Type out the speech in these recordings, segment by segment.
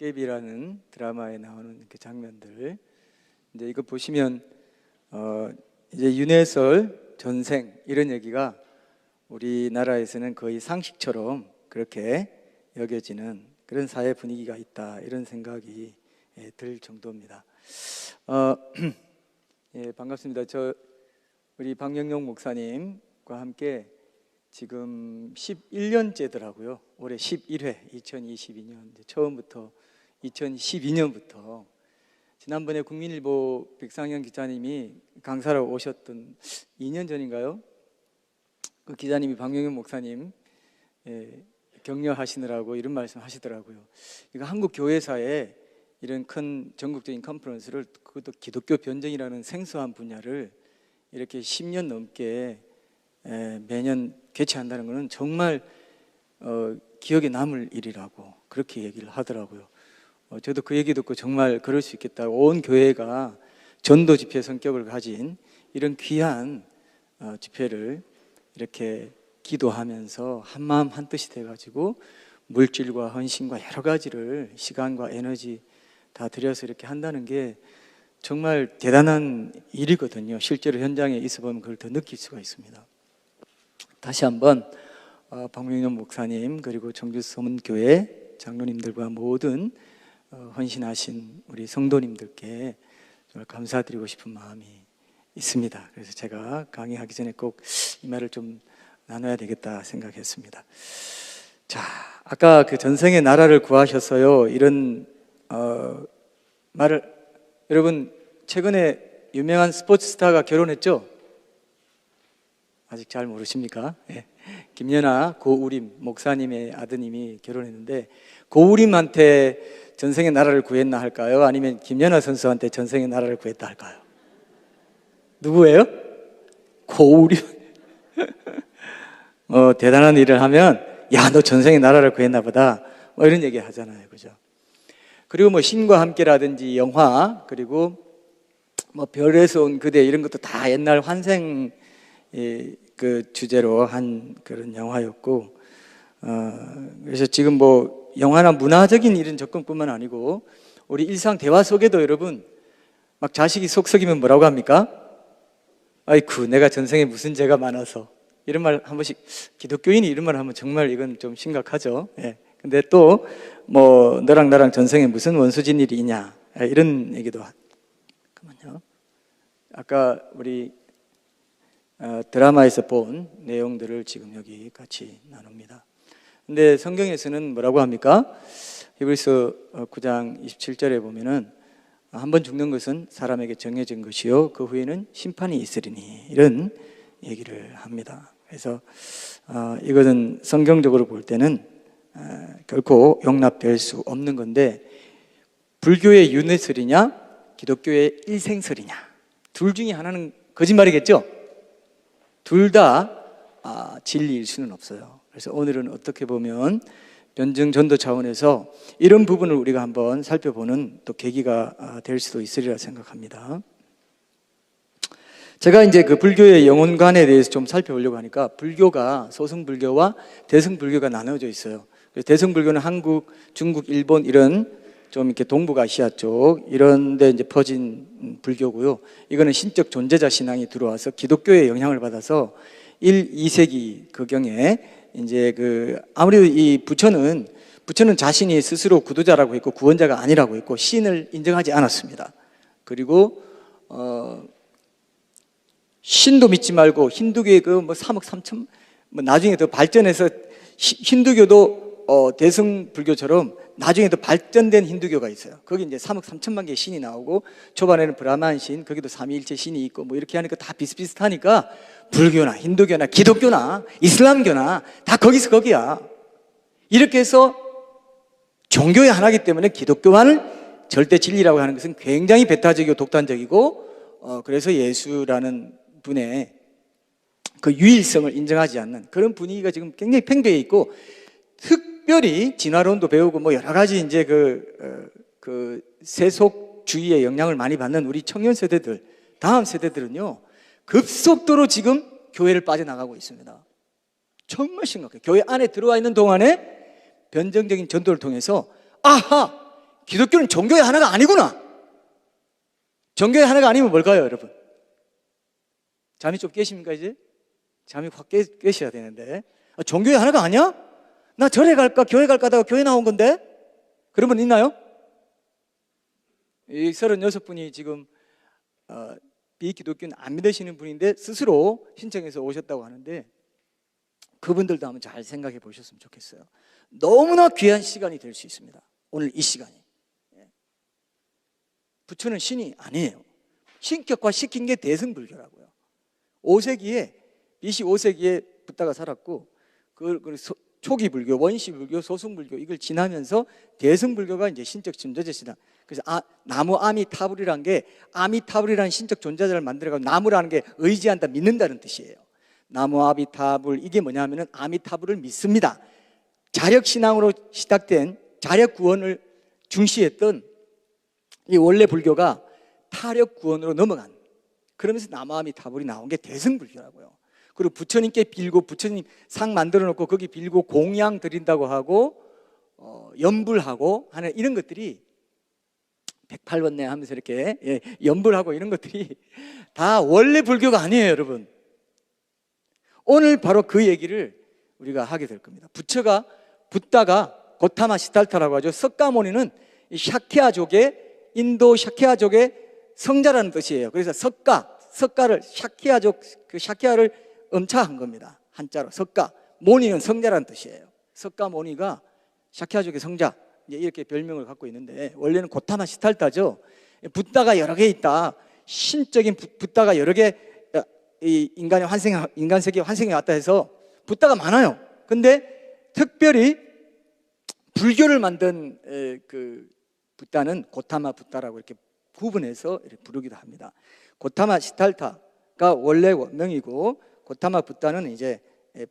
도깨비라는 드라마에 나오는 그 장면들. 이제 이거 보시면 이제 윤회설 전생 이런 얘기가 우리나라에서는 거의 상식처럼 그렇게 여겨지는 그런 사회 분위기가 있다, 이런 생각이 들 정도입니다. 예, 반갑습니다. 우리 박영용 목사님과 함께 지금 11년째더라고요. 올해 11회, 2022년 처음부터 2012년부터 지난번에 국민일보 백상현 기자님이 강사로 오셨던 2년 전인가요? 그 기자님이 박영용 목사님 격려하시느라고 이런 말씀 하시더라고요. 이거 한국 교회사에 이런 큰 전국적인 컨퍼런스를, 그것도 기독교 변증이라는 생소한 분야를 이렇게 10년 넘게 매년 개최한다는 것은 정말 기억에 남을 일이라고 그렇게 얘기를 하더라고요. 저도 그 얘기 듣고 정말 그럴 수 있겠다. 온 교회가 전도 집회 성격을 가진 이런 귀한 집회를 이렇게 기도하면서 한마음 한뜻이 돼가지고 물질과 헌신과 여러 가지를, 시간과 에너지 다 들여서 이렇게 한다는 게 정말 대단한 일이거든요. 실제로 현장에 있어보면 그걸 더 느낄 수가 있습니다. 다시 한번 박명현 목사님 그리고 청주서문교회 장로님들과 모든 헌신하신 우리 성도님들께 정말 감사드리고 싶은 마음이 있습니다. 그래서 제가 강의하기 전에 꼭 이 말을 좀 나눠야 되겠다 생각했습니다. 자, 아까 그 전생의 나라를 구하셔서요, 이런 말을, 여러분 최근에 유명한 스포츠 스타가 결혼했죠? 아직 잘 모르십니까? 네. 김연아 고우림 목사님의 아드님이 결혼했는데, 고우림한테 전생의 나라를 구했나 할까요? 아니면 김연아 선수한테 전생의 나라를 구했다 할까요? 누구예요? 고우림. 대단한 일을 하면 야, 너 전생의 나라를 구했나 보다, 뭐 이런 얘기 하잖아요, 그죠? 그리고 뭐 신과 함께라든지 영화, 그리고 뭐 별에서 온 그대, 이런 것도 다 옛날 환생 그 주제로 한 그런 영화였고, 그래서 지금 뭐 영화나 문화적인 이런 접근뿐만 아니고 우리 일상 대화 속에도 여러분 막 자식이 속 썩이면 뭐라고 합니까? 아이쿠, 내가 전생에 무슨 죄가 많아서, 이런 말 한 번씩, 기독교인이 이런 말 하면 정말 이건 좀 심각하죠. 예. 근데 또 뭐 너랑 나랑 전생에 무슨 원수진 일이 있냐, 이런 얘기도 잠깐만요. 아까 우리 드라마에서 본 내용들을 지금 여기 같이 나눕니다. 근데 성경에서는 뭐라고 합니까? 히브리서 9장 27절에 보면은 한 번 죽는 것은 사람에게 정해진 것이요 그 후에는 심판이 있으리니, 이런 얘기를 합니다. 그래서 이것은 성경적으로 볼 때는 결코 용납될 수 없는 건데, 불교의 윤회설이냐 기독교의 일생설이냐, 둘 중에 하나는 거짓말이겠죠? 둘 다 진리일 수는 없어요. 그래서 오늘은 어떻게 보면 변증 전도 차원에서 이런 부분을 우리가 한번 살펴보는 또 계기가 될 수도 있으리라 생각합니다. 제가 이제 그 불교의 영혼관에 대해서 좀 살펴보려고 하니까, 불교가 소승불교와 대승불교가 나눠져 있어요. 그래서 대승불교는 한국, 중국, 일본 이런 좀 이렇게 동북아시아 쪽 이런 데 이제 퍼진 불교고요. 이거는 신적 존재자 신앙이 들어와서 기독교의 영향을 받아서 1, 2세기 그경에 이제 아무래도 이 부처는 자신이 스스로 구도자라고 했고 구원자가 아니라고 했고 신을 인정하지 않았습니다. 그리고 신도 믿지 말고 힌두교의 그 뭐 3억 3천, 뭐 나중에 더 발전해서 힌두교도 대승불교처럼 나중에 더 발전된 힌두교가 있어요. 거기 이제 3억 3천만 개의 신이 나오고, 초반에는 브라만 신, 거기도 삼위일체 신이 있고 뭐 이렇게 하니까 다 비슷비슷하니까 불교나 힌두교나 기독교나 이슬람교나 다 거기서 거기야. 이렇게 해서 종교의 하나이기 때문에 기독교만을 절대 진리라고 하는 것은 굉장히 배타적이고 독단적이고, 그래서 예수라는 분의 그 유일성을 인정하지 않는 그런 분위기가 지금 굉장히 팽배해 있고, 특별히 진화론도 배우고 뭐 여러 가지 이제 그 세속주의의 영향을 많이 받는 우리 청년 세대들, 다음 세대들은요 급속도로 지금 교회를 빠져나가고 있습니다. 정말 심각해요. 교회 안에 들어와 있는 동안에 변정적인 전도를 통해서 아하, 기독교는 종교의 하나가 아니구나. 종교의 하나가 아니면 뭘까요, 여러분? 잠이 좀 깨십니까, 이제? 잠이 확 깨셔야 되는데. 종교의 하나가 아니야? 나 절에 갈까, 교회 갈까 하다가 교회 나온 건데? 그런 분 있나요? 이 36분이 지금 비기독교는 안 믿으시는 분인데 스스로 신청해서 오셨다고 하는데, 그분들도 한번 잘 생각해 보셨으면 좋겠어요. 너무나 귀한 시간이 될 수 있습니다. 오늘 이 시간이. 부처는 신이 아니에요. 신격화 시킨 게 대승불교라고요. 5세기에 BC 5세기에 붓다가 살았고, 초기 불교, 원시 불교, 소승 불교 이걸 지나면서 대승불교가 이제 신적 존재자 신앙. 그래서 나무 아미타불이란 게, 아미타불이라는 신적 존재자를 만들어가지고, 나무라는 게 의지한다, 믿는다는 뜻이에요. 나무 아미타불, 이게 뭐냐면은 아미타불을 믿습니다. 자력 신앙으로 시작된 자력 구원을 중시했던 이 원래 불교가 타력 구원으로 넘어간, 그러면서 나무 아미타불이 나온 게 대승불교라고요. 그리고 부처님께 빌고, 부처님 상 만들어 놓고 거기 빌고 공양 드린다고 하고 연불하고 하는 이런 것들이 108번네 하면서 이렇게 연불하고 이런 것들이 다 원래 불교가 아니에요, 여러분. 오늘 바로 그 얘기를 우리가 하게 될 겁니다. 붓다가 고타마 시달타라고 하죠. 석가모니는 샤키아족의, 인도 샤키아족의 성자라는 뜻이에요. 그래서 석가를 샤키아족, 그 샤키아를 음차한 겁니다. 한자로 석가. 모니는 성자라는 뜻이에요. 석가모니가 샤키아족의 성자, 이렇게 별명을 갖고 있는데, 원래는 고타마 시달타죠. 붓다가 여러 개 있다. 신적인 붓다가 여러 개, 인간 세계에 환생해 왔다 해서 붓다가 많아요. 근데 특별히 불교를 만든 그 붓다는 고타마 붓다라고 이렇게 구분해서 이렇게 부르기도 합니다. 고타마 시달타가 원래 원명이고, 고타마 붓다는 이제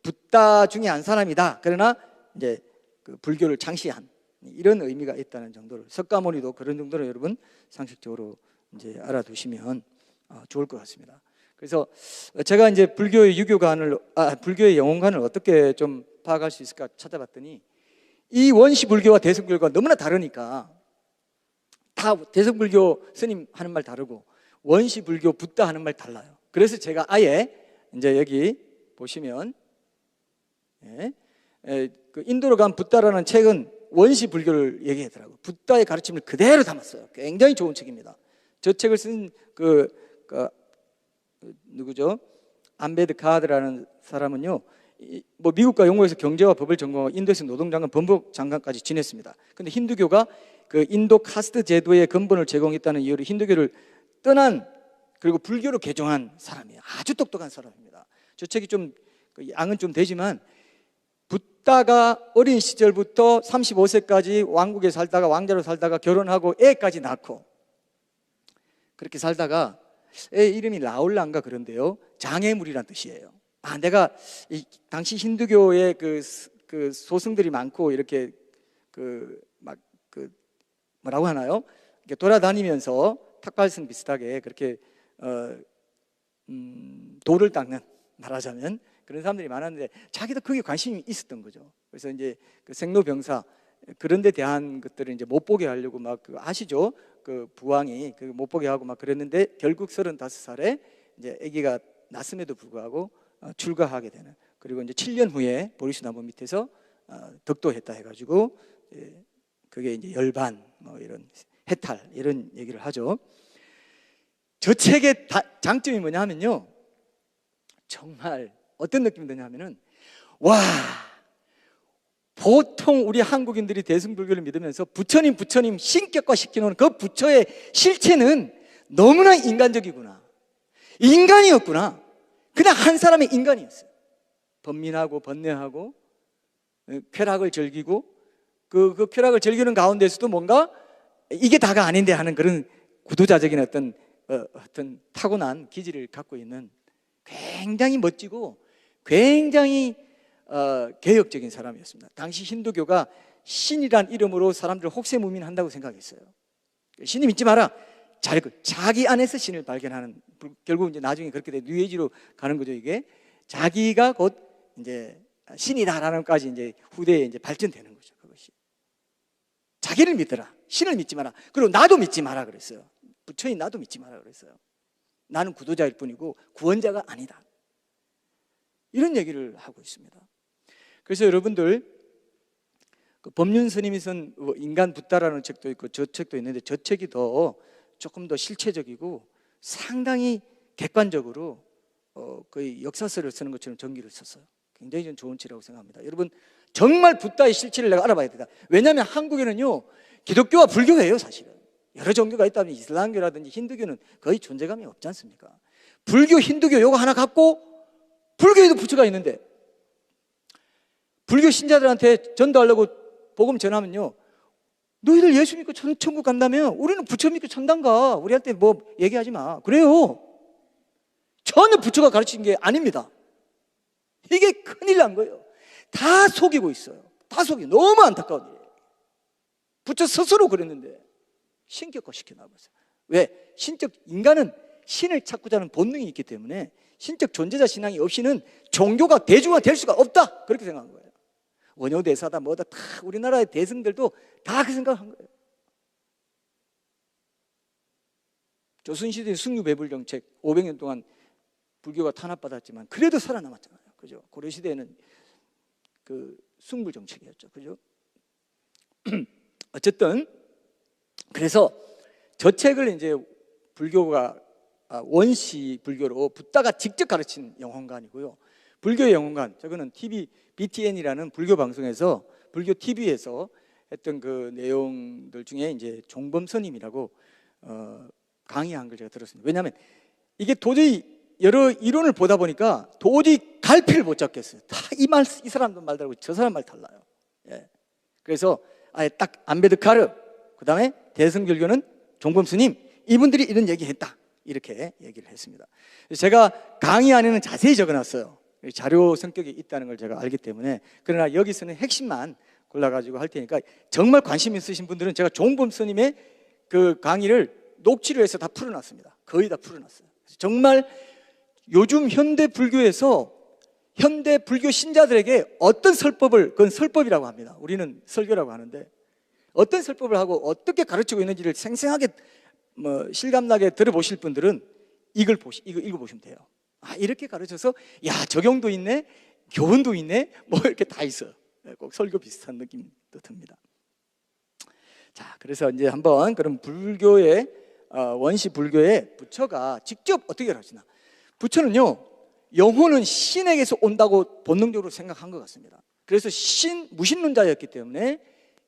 붓다 중에 한 사람이다. 그러나 이제 그 불교를 창시한 이런 의미가 있다는 정도를, 석가모니도 그런 정도로 여러분 상식적으로 이제 알아두시면 좋을 것 같습니다. 그래서 제가 이제 불교의 유교관을, 불교의 영혼관을 어떻게 좀 파악할 수 있을까 찾아봤더니, 이 원시 불교와 대승불교가 너무나 다르니까, 다 대승불교 스님 하는 말 다르고 원시 불교 붓다 하는 말 달라요. 그래서 제가 아예 이제 여기 보시면 그 인도로 간 붓다라는 책은 원시 불교를 얘기하더라고요. 붓다의 가르침을 그대로 담았어요. 굉장히 좋은 책입니다. 저 책을 쓴 누구죠? 암베드카드라는 사람은요, 뭐 미국과 영국에서 경제와 법을 전공하고 인도에서 노동장관, 법무장관까지 지냈습니다. 근데 힌두교가 그 인도 카스트 제도의 근본을 제공했다는 이유로 힌두교를 떠난, 그리고 불교로 개종한 사람이에요. 아주 똑똑한 사람입니다. 저 책이 좀 양은 좀 되지만, 붓다가 어린 시절부터 35세까지 왕국에 살다가, 왕자로 살다가 결혼하고 애까지 낳고 그렇게 살다가, 애 이름이 라울란가 그런데요, 장애물이란 뜻이에요. 내가 당시 힌두교의 그 소승들이 많고 이렇게 뭐라고 하나요? 이렇게 돌아다니면서 탁발성 비슷하게 그렇게 돌을 닦는, 말하자면 그런 사람들이 많았는데, 자기도 그게 관심이 있었던 거죠. 그래서 이제 그 생로병사 그런 데 대한 것들을 이제 못 보게 하려고 아시죠? 그 부왕이 못 보게 하고 막 그랬는데, 결국 35살에 이제 아기가 낳았음에도 불구하고 출가하게 되는, 그리고 이제 7년 후에 보리수 나무 밑에서 덕도했다 해가지고, 그게 이제 열반, 이런 해탈, 이런 얘기를 하죠. 저 책의 장점이 뭐냐 하면요, 정말 어떤 느낌이 드냐 하면은, 와, 보통 우리 한국인들이 대승불교를 믿으면서 부처님 신격화 시켜놓은 그 부처의 실체는 너무나 인간적이구나, 인간이었구나. 그냥 한 사람의 인간이었어요. 번민하고 번뇌하고 쾌락을 즐기고, 그 쾌락을 즐기는 가운데서도 뭔가 이게 다가 아닌데 하는 그런 구도자적인 어떤 타고난 기질을 갖고 있는 굉장히 멋지고 굉장히 개혁적인 사람이었습니다. 당시 힌두교가 신이란 이름으로 사람들을 혹세무민한다고 생각했어요. 신이 믿지 마라. 자기 안에서 신을 발견하는, 결국 이제 나중에 그렇게 돼 뉴에이지로 가는 거죠. 이게 자기가 곧 이제 신이다라는까지 이제 후대에 이제 발전되는 거죠. 그것이 자기를 믿더라. 신을 믿지 마라. 그리고 나도 믿지 마라 그랬어요. 부처인 나도 믿지 마라 그랬어요. 나는 구도자일 뿐이고 구원자가 아니다. 이런 얘기를 하고 있습니다. 그래서 여러분들 그 법륜 스님이 쓴 인간 붓다라는 책도 있고 저 책도 있는데 저 책이 조금 더 실체적이고 상당히 객관적으로 거의 역사서를 쓰는 것처럼 전기를 썼어요. 굉장히 좀 좋은 책이라고 생각합니다. 여러분 정말 붓다의 실체를 내가 알아봐야 된다. 왜냐하면 한국에는요 기독교와 불교예요. 사실은 여러 종교가 있다면 이슬람교라든지 힌두교는 거의 존재감이 없지 않습니까? 불교, 힌두교 요거 하나 갖고 불교에도 부처가 있는데 불교 신자들한테 전도하려고 복음 전하면요 너희들 예수 믿고 천국 간다며 우리는 부처 믿고 천당 가. 우리한테 뭐 얘기하지 마. 그래요. 전혀 부처가 가르친 게 아닙니다. 이게 큰일 난 거예요. 다 속이고 있어요. 다 속이고. 너무 안타까운 일이에요. 부처 스스로 그랬는데 신격화 시켜놔버렸어요. 왜? 인간은 신을 찾고자 하는 본능이 있기 때문에 신적 존재자 신앙이 없이는 종교가 대중화 될 수가 없다. 그렇게 생각한 거예요. 원효대사다 뭐다 다 우리나라의 대승들도 다 그 생각한 거예요. 조선시대 승유배불정책 500년 동안 불교가 탄압받았지만 그래도 살아남았잖아요. 그죠? 고려시대에는 그 숭불정책이었죠. 그죠? 어쨌든 그래서 저 책을 이제 불교가 원시 불교로 붓다가 직접 가르친 영혼관이고요. 불교의 영혼관, 저거는 TV BTN이라는 불교 방송에서 불교 TV에서 했던 그 내용들 중에 이제 종범 스님이라고 강의한 걸 제가 들었습니다. 왜냐하면 이게 도저히 여러 이론을 보다 보니까 도저히 갈피를 못 잡겠어요. 다 이 사람도 말 다르고 저 사람 말 달라요. 예. 그래서 아예 딱 안베드카르, 그 다음에 대승불교는 종범 스님, 이분들이 이런 얘기했다. 이렇게 얘기를 했습니다. 제가 강의 안에는 자세히 적어놨어요. 자료 성격이 있다는 걸 제가 알기 때문에. 그러나 여기서는 핵심만 골라가지고 할 테니까 정말 관심 있으신 분들은 제가 종범 스님의 그 강의를 녹취를 해서 다 풀어놨습니다. 거의 다 풀어놨어요. 정말 요즘 현대 불교에서 현대 불교 신자들에게 어떤 설법을, 그건 설법이라고 합니다. 우리는 설교라고 하는데 어떤 설법을 하고 어떻게 가르치고 있는지를 생생하게 실감나게 들어보실 분들은 이거 읽어보시면 돼요. 아, 이렇게 가르쳐서 야 적용도 있네, 교훈도 있네, 뭐 이렇게 다 있어요. 꼭 설교 비슷한 느낌도 듭니다. 자, 그래서 이제 한번 그럼 불교의 원시 불교의 부처가 직접 어떻게 가르치나? 부처는요 영혼은 신에게서 온다고 본능적으로 생각한 것 같습니다. 그래서 무신론자였기 때문에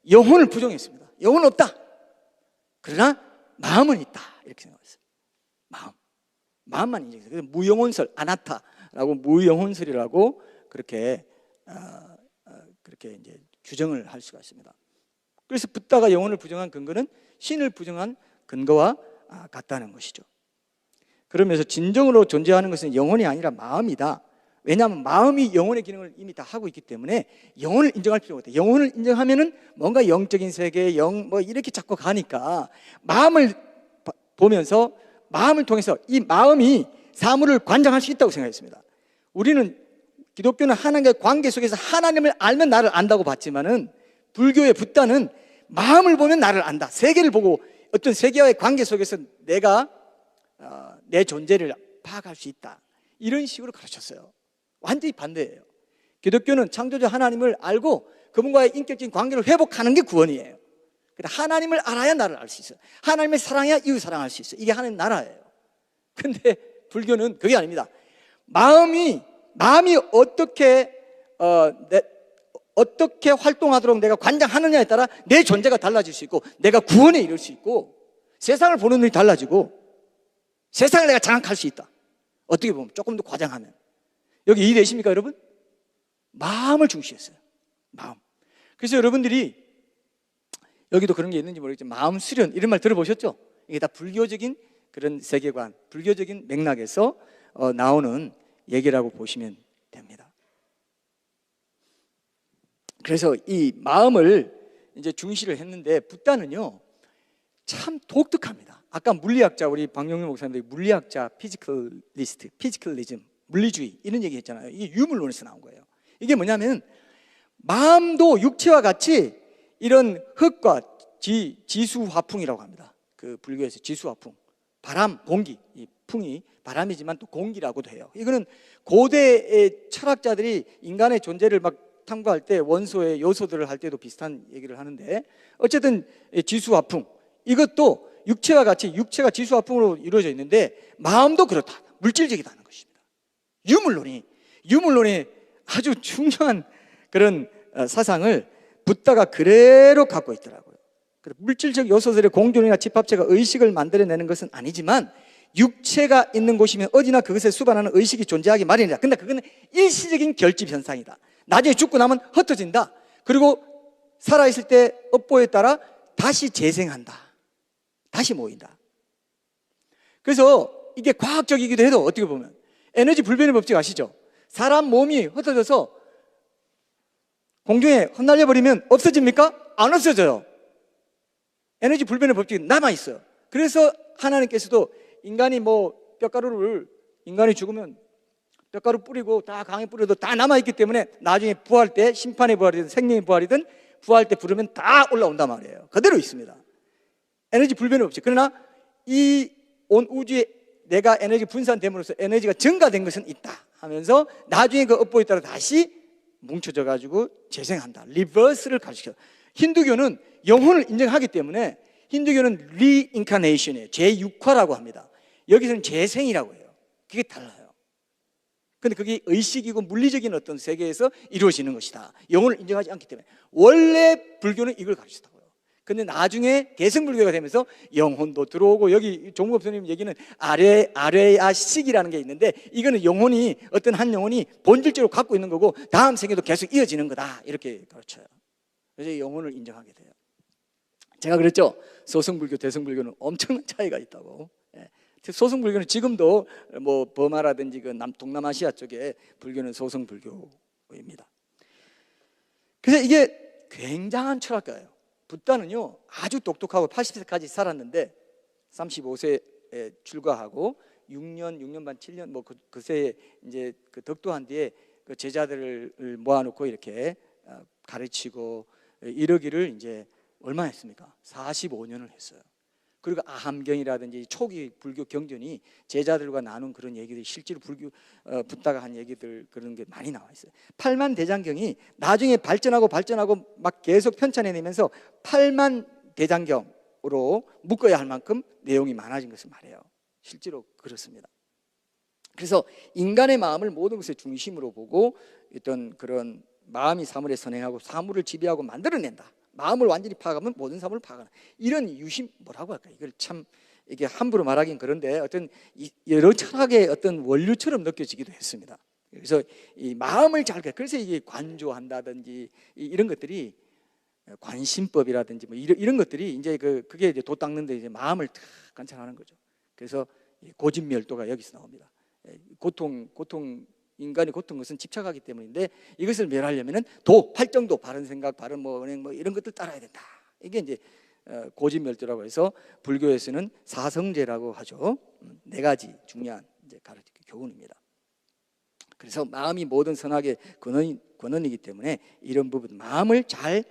영혼을 부정했습니다. 영혼은 없다. 그러나 마음은 있다. 이렇게 생각했어요. 마음만 인정했어요. 그래서 무영혼설, 아나타라고 무영혼설이라고 그렇게 이제 규정을 할 수가 있습니다. 그래서 붓다가 영혼을 부정한 근거는 신을 부정한 근거와 같다는 것이죠. 그러면서 진정으로 존재하는 것은 영혼이 아니라 마음이다. 왜냐하면 마음이 영혼의 기능을 이미 다 하고 있기 때문에 영혼을 인정할 필요가 없다. 영혼을 인정하면은 뭔가 영적인 세계, 뭐 이렇게 자꾸 가니까 마음을 보면서 마음을 통해서 이 마음이 사물을 관장할 수 있다고 생각했습니다. 우리는 기독교는 하나님과의 관계 속에서 하나님을 알면 나를 안다고 봤지만은 불교의 붓다는 마음을 보면 나를 안다. 세계를 보고 어떤 세계와의 관계 속에서 내가 내 존재를 파악할 수 있다. 이런 식으로 가르쳤어요. 완전히 반대예요. 기독교는 창조주 하나님을 알고 그분과의 인격적인 관계를 회복하는 게 구원이에요. 하나님을 알아야 나를 알 수 있어요. 하나님을 사랑해야 이웃 사랑할 수 있어요. 이게 하나님 나라예요. 근데 불교는 그게 아닙니다. 마음이 어떻게 활동하도록 내가 관장하느냐에 따라 내 존재가 달라질 수 있고 내가 구원에 이를 수 있고 세상을 보는 눈이 달라지고 세상을 내가 장악할 수 있다. 어떻게 보면 조금 더 과장하면. 여기 이해되십니까 여러분? 마음을 중시했어요. 마음. 그래서 여러분들이 여기도 그런 게 있는지 모르겠지만 마음 수련 이런 말 들어보셨죠? 이게 다 불교적인 그런 세계관, 불교적인 맥락에서 나오는 얘기라고 보시면 됩니다. 그래서 이 마음을 이제 중시를 했는데 붓다는요 참 독특합니다. 아까 물리학자 우리 박영규 목사님들이 물리학자 피지컬리즘 물리주의 이런 얘기 했잖아요. 이게 유물론에서 나온 거예요. 이게 뭐냐면 마음도 육체와 같이 이런 흙과 지수화풍이라고 합니다. 그 불교에서 지수화풍, 바람, 공기, 이 풍이 바람이지만 또 공기라고도 해요. 이거는 고대의 철학자들이 인간의 존재를 막 탐구할 때 원소의 요소들을 할 때도 비슷한 얘기를 하는데, 어쨌든 지수화풍, 이것도 육체와 같이 육체가 지수화풍으로 이루어져 있는데 마음도 그렇다, 물질적이다는 것입니다. 유물론이 아주 중요한 그런 사상을 붓다가 그대로 갖고 있더라고요. 물질적 요소들의 공존이나 집합체가 의식을 만들어내는 것은 아니지만 육체가 있는 곳이면 어디나 그것에 수반하는 의식이 존재하기 마련이다. 근데 그건 일시적인 결집 현상이다. 나중에 죽고 나면 흩어진다. 그리고 살아있을 때 업보에 따라 다시 재생한다. 다시 모인다. 그래서 이게 과학적이기도 해도 어떻게 보면 에너지 불변의 법칙 아시죠? 사람 몸이 흩어져서 공중에 흩날려 버리면 없어집니까? 안 없어져요. 에너지 불변의 법칙이 남아있어요. 그래서 하나님께서도 인간이 인간이 죽으면 뼈가루 뿌리고 다 강에 뿌려도 다 남아있기 때문에 나중에 부활 때, 심판의 부활이든 생명의 부활이든 부활 때 부르면 다 올라온단 말이에요. 그대로 있습니다. 에너지 불변의 법칙. 그러나 이 온 우주에 내가 에너지 분산됨으로써 에너지가 증가된 것은 있다 하면서 나중에 그 업보에 따라 다시 뭉쳐져 가지고 재생한다. 리버스를 가르쳐요. 힌두교는 영혼을 인정하기 때문에 힌두교는 리인카네이션이에요. 제6화라고 합니다. 여기서는 재생이라고 해요. 그게 달라요. 근데 그게 의식이고 물리적인 어떤 세계에서 이루어지는 것이다. 영혼을 인정하지 않기 때문에. 원래 불교는 이걸 가르치더라고요. 근데 나중에 대승불교가 되면서 영혼도 들어오고, 여기 종국 스님 얘기는 아뢰야식이라는 게 있는데, 이거는 영혼이, 어떤 한 영혼이 본질적으로 갖고 있는 거고 다음 생에도 계속 이어지는 거다, 이렇게 가르쳐요. 그래서 영혼을 인정하게 돼요. 제가 그랬죠. 소승불교, 대승불교는 엄청난 차이가 있다고. 소승불교는 지금도 버마라든지 그 동남아시아 쪽에 불교는 소승불교입니다. 그래서 이게 굉장한 철학가예요. 붓다는요 아주 똑똑하고 80세까지 살았는데 35세에 출가하고 6년 반 7년 그새 이제 그 덕도한 뒤에 그 제자들을 모아놓고 이렇게 가르치고 이러기를 이제 얼마 했습니까? 45년을 했어요. 그리고 아함경이라든지 초기 불교 경전이 제자들과 나눈 그런 얘기들이 실제로 붓다가 한 얘기들, 그런 게 많이 나와 있어요. 팔만대장경이 나중에 발전하고 막 계속 편찬해내면서 팔만대장경으로 묶어야 할 만큼 내용이 많아진 것을 말해요. 실제로 그렇습니다. 그래서 인간의 마음을 모든 것의 중심으로 보고 어떤 그런 마음이 사물에 선행하고 사물을 지배하고 만들어낸다. 마음을 완전히 파악하면 모든 사물을 파악하는 이런 뭐라고 할까요? 이걸 참 이게 함부로 말하긴 그런데 어떤 여러 철학의 어떤 원류처럼 느껴지기도 했습니다. 그래서 이 마음을 그래서 이게 관조한다든지 이런 것들이 관심법이라든지 이런 것들이 이제 그게 이제 도 닦는데 이제 마음을 탁 관찰하는 거죠. 그래서 고진멸도가 여기서 나옵니다. 인간이 고통 것은 집착하기 때문인데 이것을 멸하려면은 팔정도, 바른 생각, 바른 은행 이런 것들 따라야 된다. 이게 이제 고진멸도라고 해서 불교에서는 사성제라고 하죠. 4가지 중요한 이제 교훈입니다. 그래서 마음이 모든 선악의 근원이기 때문에 이런 부분, 마음을 잘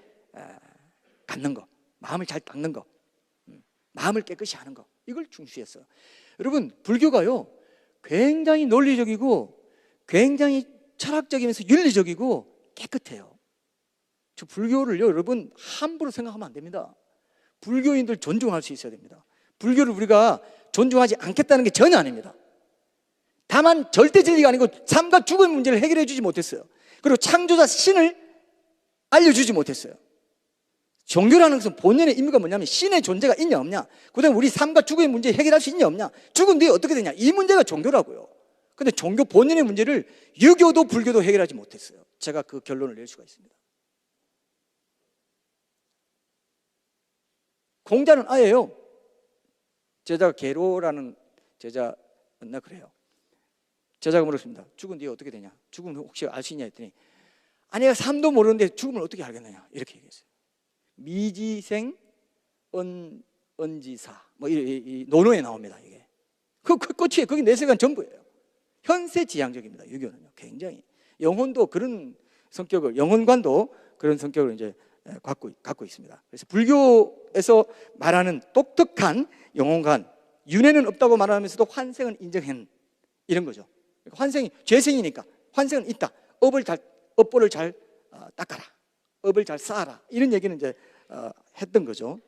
갖는 거, 마음을 잘 닦는 거, 마음을 깨끗이 하는 거, 이걸 중시했어요. 여러분, 불교가요 굉장히 논리적이고 굉장히 철학적이면서 윤리적이고 깨끗해요. 저 불교를요 여러분 함부로 생각하면 안 됩니다. 불교인들 존중할 수 있어야 됩니다. 불교를 우리가 존중하지 않겠다는 게 전혀 아닙니다. 다만 절대 진리가 아니고 삶과 죽음의 문제를 해결해 주지 못했어요. 그리고 창조자 신을 알려주지 못했어요. 종교라는 것은 본연의 의미가 뭐냐면 신의 존재가 있냐 없냐, 그 다음에 우리 삶과 죽음의 문제 해결할 수 있냐 없냐, 죽은 뒤에 어떻게 되냐, 이 문제가 종교라고요. 근데 종교 본연의 문제를 유교도 불교도 해결하지 못했어요. 제가 그 결론을 낼 수가 있습니다. 공자는 아예요. 제자가 계로라는 제자였나 그래요. 제자가 물었습니다. 죽은 뒤에 어떻게 되냐, 죽음을 혹시 알 수 있냐 했더니 아내가 삶도 모르는데 죽음을 어떻게 알겠느냐 이렇게 얘기했어요. 미지생 언지사 이 논어에 나옵니다. 이게 그 끝이에요. 그게 내 세상 전부예요. 현세지향적입니다. 유교는요. 굉장히 영혼도 그런 성격을, 영혼관도 그런 성격을 이제 갖고 있습니다. 그래서 불교에서 말하는 독특한 영혼관, 윤회는 없다고 말하면서도 환생은 인정한 이런 거죠. 환생이 죄생이니까 환생은 있다. 업보를 잘 닦아라. 업을 잘 쌓아라. 이런 얘기는 이제 했던 거죠.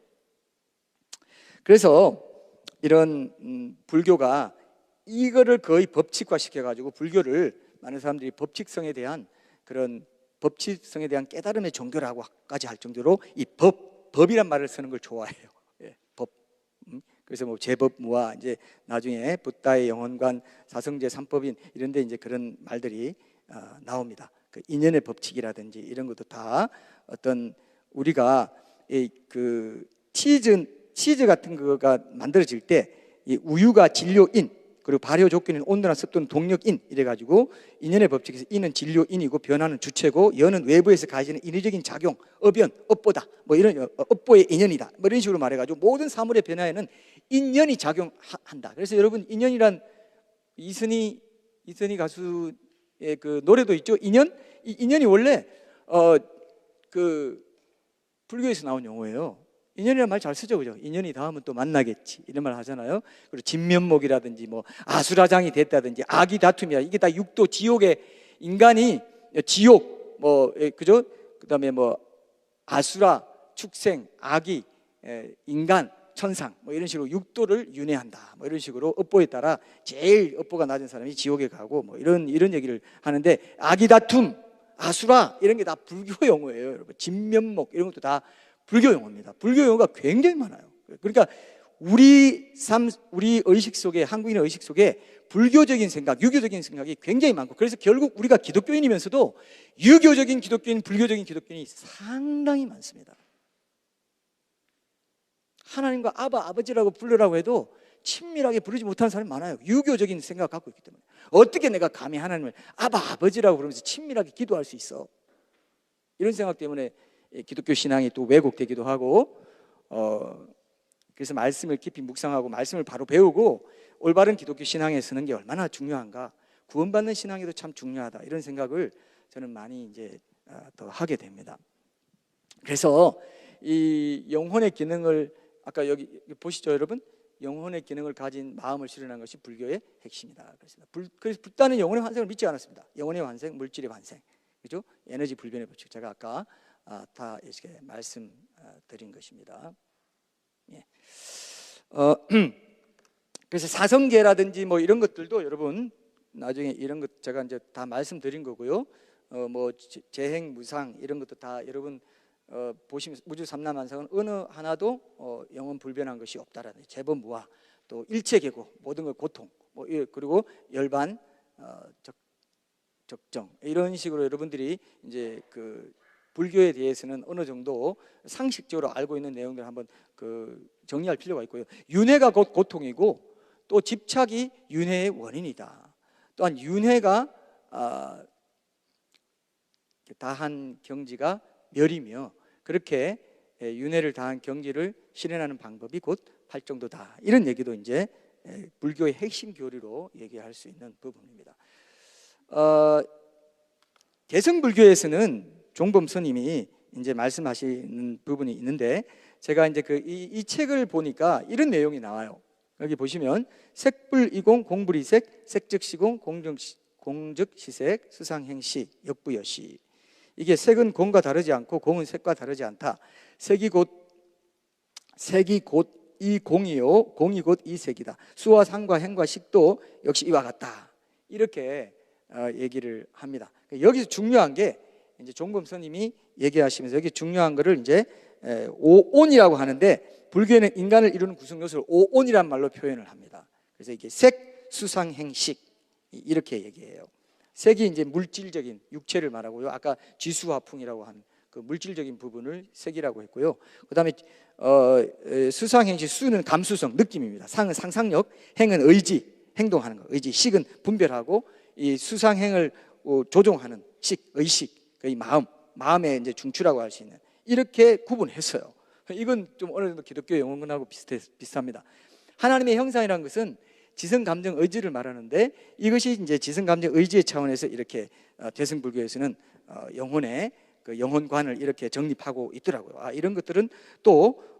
그래서 이런 불교가 이거를 거의 법칙화 시켜가지고 불교를 많은 사람들이 법칙성에 대한 깨달음의 종교라고까지 할 정도로 이 법이란 말을 쓰는 걸 좋아해요. 예, 법. 그래서 뭐 제법무와 이제 나중에 붓다의 영혼관, 사성제, 삼법인 이런데 이제 그런 말들이 나옵니다. 그 인연의 법칙이라든지 이런 것도 다 어떤 우리가 그 치즈 같은 거가 만들어질 때 이 우유가 진료인, 그리고 발효 조건인 온도나 습도는 동력인 이래가지고 인연의 법칙에서 인은 진료인이고 변화는 주체고 연은 외부에서 가해지는 인위적인 작용, 업연, 업보다 뭐 이런 업보의 인연이다 뭐 이런 식으로 말해가지고 모든 사물의 변화에는 인연이 작용한다. 그래서 여러분 인연이란 이선희 가수의 그 노래도 있죠. 인연? 이 인연이 원래 그 불교에서 나온 용어예요. 인연이라는 말 잘 쓰죠, 그죠? 인연이 닿으면 또 만나겠지 이런 말 하잖아요. 그리고 진면목이라든지 뭐 아수라장이 됐다든지 악이 다툼이야. 이게 다 육도 지옥의 인간이 지옥 뭐 그죠? 그다음에 뭐 아수라, 축생, 악이 인간, 천상 뭐 이런 식으로 육도를 윤회한다. 뭐 이런 식으로 업보에 따라 제일 업보가 낮은 사람이 지옥에 가고 뭐 이런 얘기를 하는데 악이 다툼, 아수라 이런 게 다 불교 용어예요, 여러분. 진면목 이런 것도 다 불교 용어입니다. 불교 용어가 굉장히 많아요. 그러니까 우리 의식 속에, 한국인의 의식 속에 불교적인 생각, 유교적인 생각이 굉장히 많고, 그래서 결국 우리가 기독교인이면서도 유교적인 기독교인, 불교적인 기독교인이 상당히 많습니다. 하나님과 아버지라고 부르라고 해도 친밀하게 부르지 못하는 사람이 많아요. 유교적인 생각을 갖고 있기 때문에. 어떻게 내가 감히 하나님을 아버지라고 부르면서 친밀하게 기도할 수 있어? 이런 생각 때문에 기독교 신앙이 또 왜곡되기도 하고, 그래서 말씀을 깊이 묵상하고 말씀을 바로 배우고 올바른 기독교 신앙에 서는 게 얼마나 중요한가, 구원받는 신앙에도 참 중요하다, 이런 생각을 저는 많이 이제 더 하게 됩니다. 그래서 이 영혼의 기능을 아까 여기 보시죠, 여러분. 영혼의 기능을 가진 마음을 실현한 것이 불교의 핵심이다. 그래서 불타는 영혼의 환생을 믿지 않았습니다. 영혼의 환생, 물질의 환생, 그죠? 에너지 불변의 법칙, 제가 아까 다 이렇게 말씀드린 것입니다. 예. 그래서 사성계라든지 뭐 이런 것들도 여러분 나중에 이런 것 제가 이제 다 말씀드린 거고요. 뭐 재행무상 이런 것도 다 여러분 보시면 무주 삼라만상은 어느 하나도 영원 불변한 것이 없다라는 재범무화, 또 일체계고 모든 걸 고통, 뭐 그리고 열반, 적정 이런 식으로 여러분들이 이제 그 불교에 대해서는 어느 정도 상식적으로 알고 있는 내용들을 한번 그 정리할 필요가 있고요. 윤회가 곧 고통이고 또 집착이 윤회의 원인이다. 또한 윤회가 다한 경지가 멸이며 그렇게 윤회를 다한 경지를 실현하는 방법이 곧 팔정도다. 이런 얘기도 이제 불교의 핵심 교리로 얘기할 수 있는 부분입니다. 개성불교에서는 종범 스님이 이제 말씀하시는 부분이 있는데, 제가 이제 이 책을 보니까 이런 내용이 나와요. 여기 보시면 색불이공, 공불이색, 색즉시공, 공즉시색, 수상행시, 역부여시. 이게 색은 공과 다르지 않고 공은 색과 다르지 않다. 색이 곧 이 공이요, 공이 곧 이 색이다. 수와 상과 행과 식도 역시 이와 같다. 이렇게 얘기를 합니다. 여기서 중요한 게 이제 종범 스님이 얘기하시면서 여기 중요한 거를 이제 오온이라고 하는데, 불교에는 인간을 이루는 구성 요소를 오온이란 말로 표현을 합니다. 그래서 이게 색, 수상, 행식 이렇게 얘기해요. 색이 이제 물질적인 육체를 말하고요. 아까 지수화풍이라고 한 그 물질적인 부분을 색이라고 했고요. 그다음에 수상, 행식, 수는 감수성, 느낌입니다. 상은 상상력, 행은 의지, 행동하는 거, 의지, 식은 분별하고, 이 수상행을 조종하는 식, 의식, 이 마음의 이제 중추라고 할 수 있는, 이렇게 구분했어요. 이건 좀 어느 정도 기독교 용어하고 비슷합니다. 하나님의 형상이라는 것은 지성, 감정, 의지를 말하는데, 이것이 이제 지성, 감정, 의지의 차원에서 이렇게 대승불교에서는 영혼의 그 영혼관을 이렇게 정립하고 있더라고요. 아, 이런 것들은 또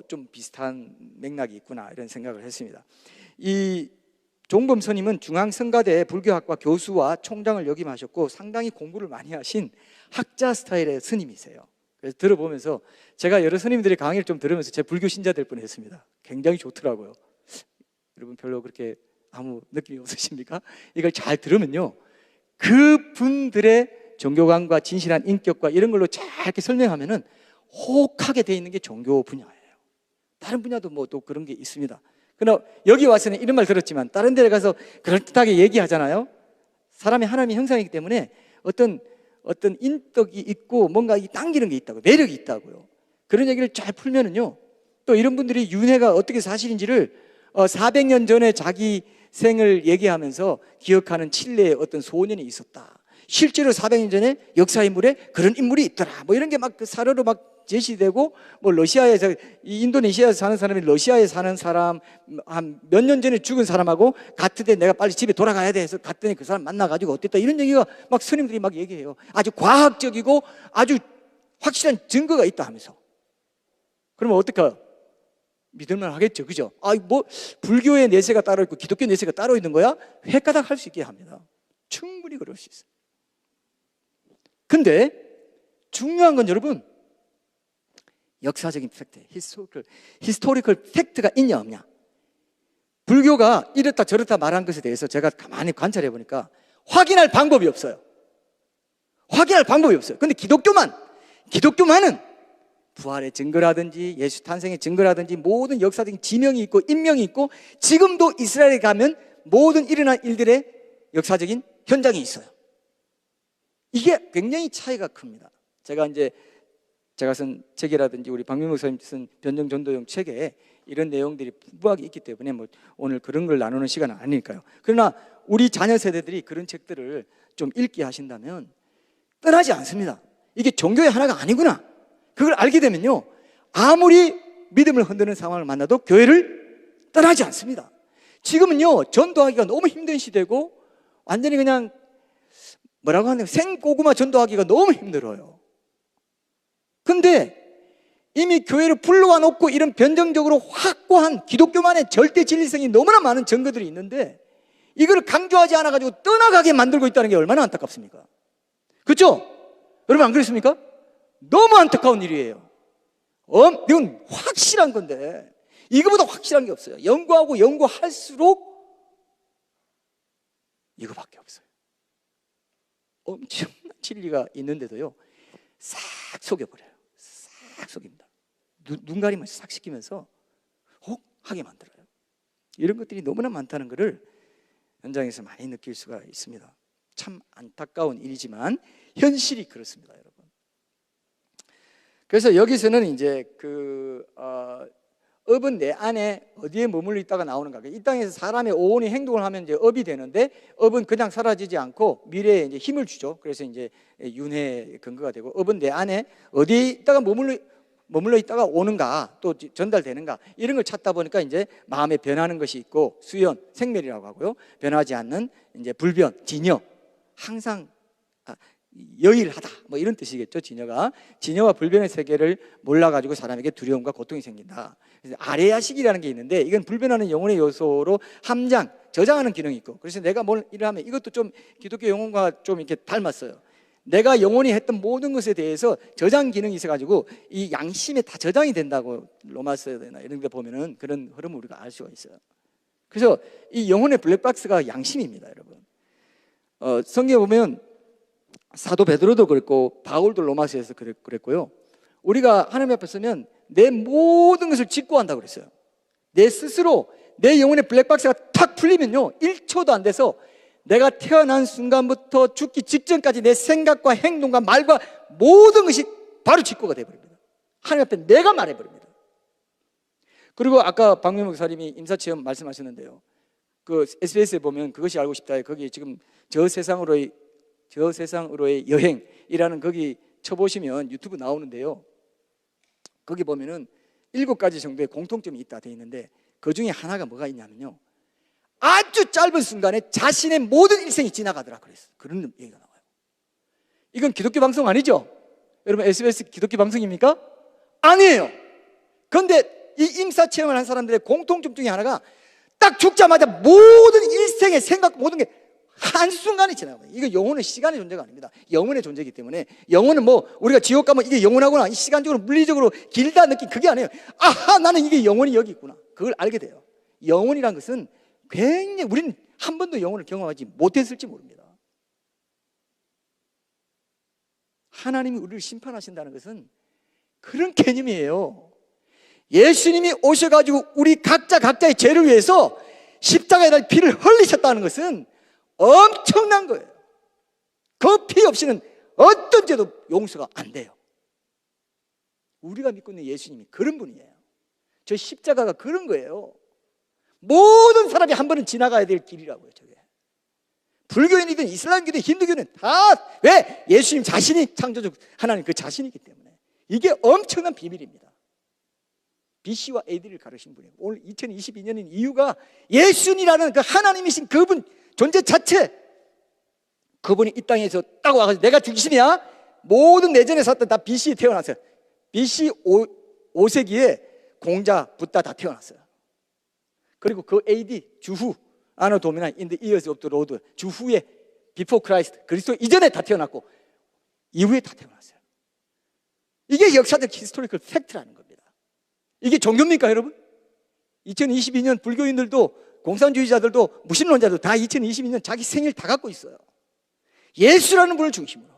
좀 비슷한 맥락이 있구나 이런 생각을 했습니다. 이 종범 스님은 중앙성가대 불교학과 교수와 총장을 역임하셨고 상당히 공부를 많이 하신 학자 스타일의 스님이세요. 그래서 들어보면서 제가 여러 스님들의 강의를 좀 들으면서 제 불교 신자 될 뻔했습니다. 굉장히 좋더라고요. 여러분 별로 그렇게 아무 느낌이 없으십니까? 이걸 잘 들으면요, 그분들의 종교관과 진실한 인격과 이런 걸로 잘 이렇게 설명하면은 혹하게 돼 있는 게 종교 분야예요. 다른 분야도 뭐 또 그런 게 있습니다. 그러나 여기 와서는 이런 말 들었지만 다른 데 가서 그럴듯하게 얘기하잖아요. 사람이 하나님의 형상이기 때문에 어떤 인덕이 있고 뭔가 당기는 게 있다고, 매력이 있다고요. 그런 얘기를 잘 풀면은요, 또 이런 분들이 윤회가 어떻게 사실인지를 400년 전에 자기 생을 얘기하면서 기억하는 칠레의 어떤 소년이 있었다, 실제로 400년 전에 역사 인물에 그런 인물이 있더라, 뭐 이런 게 막 그 사료로 막 제시되고, 뭐 러시아에서, 이 인도네시아에서 사는 사람이 러시아에 사는 사람 한 몇 년 전에 죽은 사람하고 같은데 내가 빨리 집에 돌아가야 돼 해서 갔더니 그 사람 만나가지고 어땠다, 이런 얘기가 막 스님들이 막 얘기해요. 아주 과학적이고 아주 확실한 증거가 있다 하면서. 그러면 어떡해요? 믿을만 하겠죠, 그죠? 아, 뭐 불교의 내세가 따로 있고 기독교 내세가 따로 있는 거야? 획가닥 할 수 있게 합니다. 충분히 그럴 수 있어요. 근데 중요한 건 여러분, 역사적인 팩트, 히스토리컬 팩트가 있냐 없냐. 불교가 이렇다 저렇다 말한 것에 대해서 제가 가만히 관찰해 보니까 확인할 방법이 없어요. 확인할 방법이 없어요. 근데 기독교만은 부활의 증거라든지 예수 탄생의 증거라든지 모든 역사적인 지명이 있고 인명이 있고, 지금도 이스라엘에 가면 모든 일어난 일들의 역사적인 현장이 있어요. 이게 굉장히 차이가 큽니다. 제가 쓴 책이라든지 우리 박민목 목사님 쓴 변정전도용 책에 이런 내용들이 풍부하게 있기 때문에 뭐 오늘 그런 걸 나누는 시간은 아니니까요. 그러나 우리 자녀 세대들이 그런 책들을 좀 읽게 하신다면 떠나지 않습니다. 이게 종교의 하나가 아니구나, 그걸 알게 되면요, 아무리 믿음을 흔드는 상황을 만나도 교회를 떠나지 않습니다. 지금은요, 전도하기가 너무 힘든 시대고 완전히 그냥 뭐라고 하냐, 생고구마 전도하기가 너무 힘들어요. 근데 이미 교회를 불러와 놓고 이런 변정적으로 확고한 기독교만의 절대 진리성이 너무나 많은 증거들이 있는데 이걸 강조하지 않아가지고 떠나가게 만들고 있다는 게 얼마나 안타깝습니까? 그렇죠? 여러분 안 그렇습니까? 너무 안타까운 일이에요. 이건 확실한 건데 이거보다 확실한 게 없어요. 연구하고 연구할수록 이거밖에 없어요. 엄청난 진리가 있는데도요, 싹 속여버려요. 싹 속입니다. 눈가림을 싹 시키면서 혹하게 만들어요. 이런 것들이 너무나 많다는 것을 현장에서 많이 느낄 수가 있습니다. 참 안타까운 일이지만 현실이 그렇습니다, 여러분. 그래서 여기서는 이제 업은 내 안에 어디에 머물러 있다가 나오는가. 이 땅에서 사람의 오온이 행동을 하면 이제 업이 되는데, 업은 그냥 사라지지 않고 미래에 이제 힘을 주죠. 그래서 이제 윤회의 근거가 되고, 업은 내 안에 어디에 있다가 머물러 있다가 오는가, 또 전달되는가, 이런 걸 찾다 보니까 이제 마음에 변하는 것이 있고, 수연, 생멸이라고 하고요. 변하지 않는 이제 불변, 진여, 항상 여일하다, 뭐 이런 뜻이겠죠. 진여와 불변의 세계를 몰라가지고 사람에게 두려움과 고통이 생긴다. 그래서 아레야식이라는 게 있는데, 이건 불변하는 영혼의 요소로 함장, 저장하는 기능이 있고, 그래서 내가 뭘 일을 하면 이것도 좀 기독교 영혼과 좀 이렇게 닮았어요. 내가 영혼이 했던 모든 것에 대해서 저장 기능이 있어가지고 이 양심에 다 저장이 된다고, 로마서나 이런 데 보면은 그런 흐름을 우리가 알 수가 있어요. 그래서 이 영혼의 블랙박스가 양심입니다, 여러분. 성경에 보면 사도 베드로도 그랬고 바울도 로마서에서 그랬고요. 우리가 하나님 앞에 서면 내 모든 것을 직고한다고 그랬어요. 내 스스로 내 영혼의 블랙박스가 탁 풀리면요, 1초도 안 돼서 내가 태어난 순간부터 죽기 직전까지 내 생각과 행동과 말과 모든 것이 바로 직고가 되어버립니다. 하나님 앞에 내가 말해버립니다. 그리고 아까 박명목 목사님이 임사체험 말씀하셨는데요, 그 SBS에 보면 그것이 알고 싶다에 거기 지금 저 세상으로의 여행이라는 거기 쳐보시면 유튜브 나오는데요, 거기 보면은 7가지 정도의 공통점이 있다 돼 있는데, 그 중에 하나가 뭐가 있냐면요, 아주 짧은 순간에 자신의 모든 일생이 지나가더라 그랬어요. 그런 얘기가 나와요. 이건 기독교 방송 아니죠? 여러분 SBS 기독교 방송입니까? 아니에요. 그런데 이 임사 체험을 한 사람들의 공통점 중에 하나가 딱 죽자마자 모든 일생의 생각 모든 게 한순간에 지나가요. 이거 영혼은 시간의 존재가 아닙니다. 영혼의 존재이기 때문에 영혼은 뭐 우리가 지옥 가면 이게 영원하구나, 시간적으로 물리적으로 길다 느낀 그게 아니에요. 아하, 나는 이게 영혼이 여기 있구나. 그걸 알게 돼요. 영혼이란 것은 굉장히 우리는 한 번도 영혼을 경험하지 못했을지 모릅니다. 하나님이 우리를 심판하신다는 것은 그런 개념이에요. 예수님이 오셔가지고 우리 각자의 죄를 위해서 십자가에다 피를 흘리셨다는 것은 엄청난 거예요. 그 피 없이는 어떤 죄도 용서가 안 돼요. 우리가 믿고 있는 예수님이 그런 분이에요. 저 십자가가 그런 거예요. 모든 사람이 한 번은 지나가야 될 길이라고요. 저게 불교인이든 이슬람교든 힌두교는 다 왜? 예수님 자신이 창조주 하나님 그 자신이기 때문에. 이게 엄청난 비밀입니다. BC와 AD를 가르신 분이에요. 오늘 2022년인 이유가 예수님이라는 그 하나님이신 그분 존재 자체, 그분이 이 땅에서 딱 와가지고 내가 중심이야. 모든 내전에 살았던 다 BC에 태어났어요. BC 5세기에 공자, 붓다 다 태어났어요. 그리고 그 AD 주후 Anno Domini in the years of the Lord, 주후에 before Christ, 그리스도 이전에 다 태어났고 이후에 다 태어났어요. 이게 역사적 히스토리컬 팩트라는 겁니다. 이게 종교입니까, 여러분? 2022년 불교인들도 공산주의자들도 무신론자들도 다 2022년 자기 생일 다 갖고 있어요. 예수라는 분을 중심으로.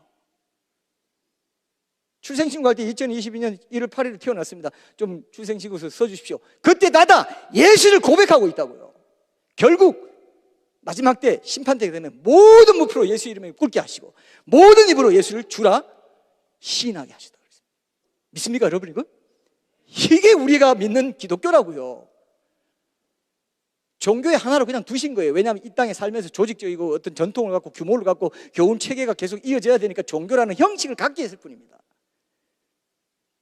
출생신고할 때 2022년 1월 8일에 태어났습니다. 좀 출생신고서 써주십시오. 그때 나다 예수를 고백하고 있다고요. 결국 마지막 때 심판대가 되면 모든 무표로 예수 이름에 꿇게 하시고 모든 입으로 예수를 주라 시인하게 하시다. 믿습니까, 여러분? 이게 우리가 믿는 기독교라고요. 종교의 하나로 그냥 두신 거예요. 왜냐하면 이 땅에 살면서 조직적이고 어떤 전통을 갖고 규모를 갖고 교훈 체계가 계속 이어져야 되니까 종교라는 형식을 갖게 했을 뿐입니다.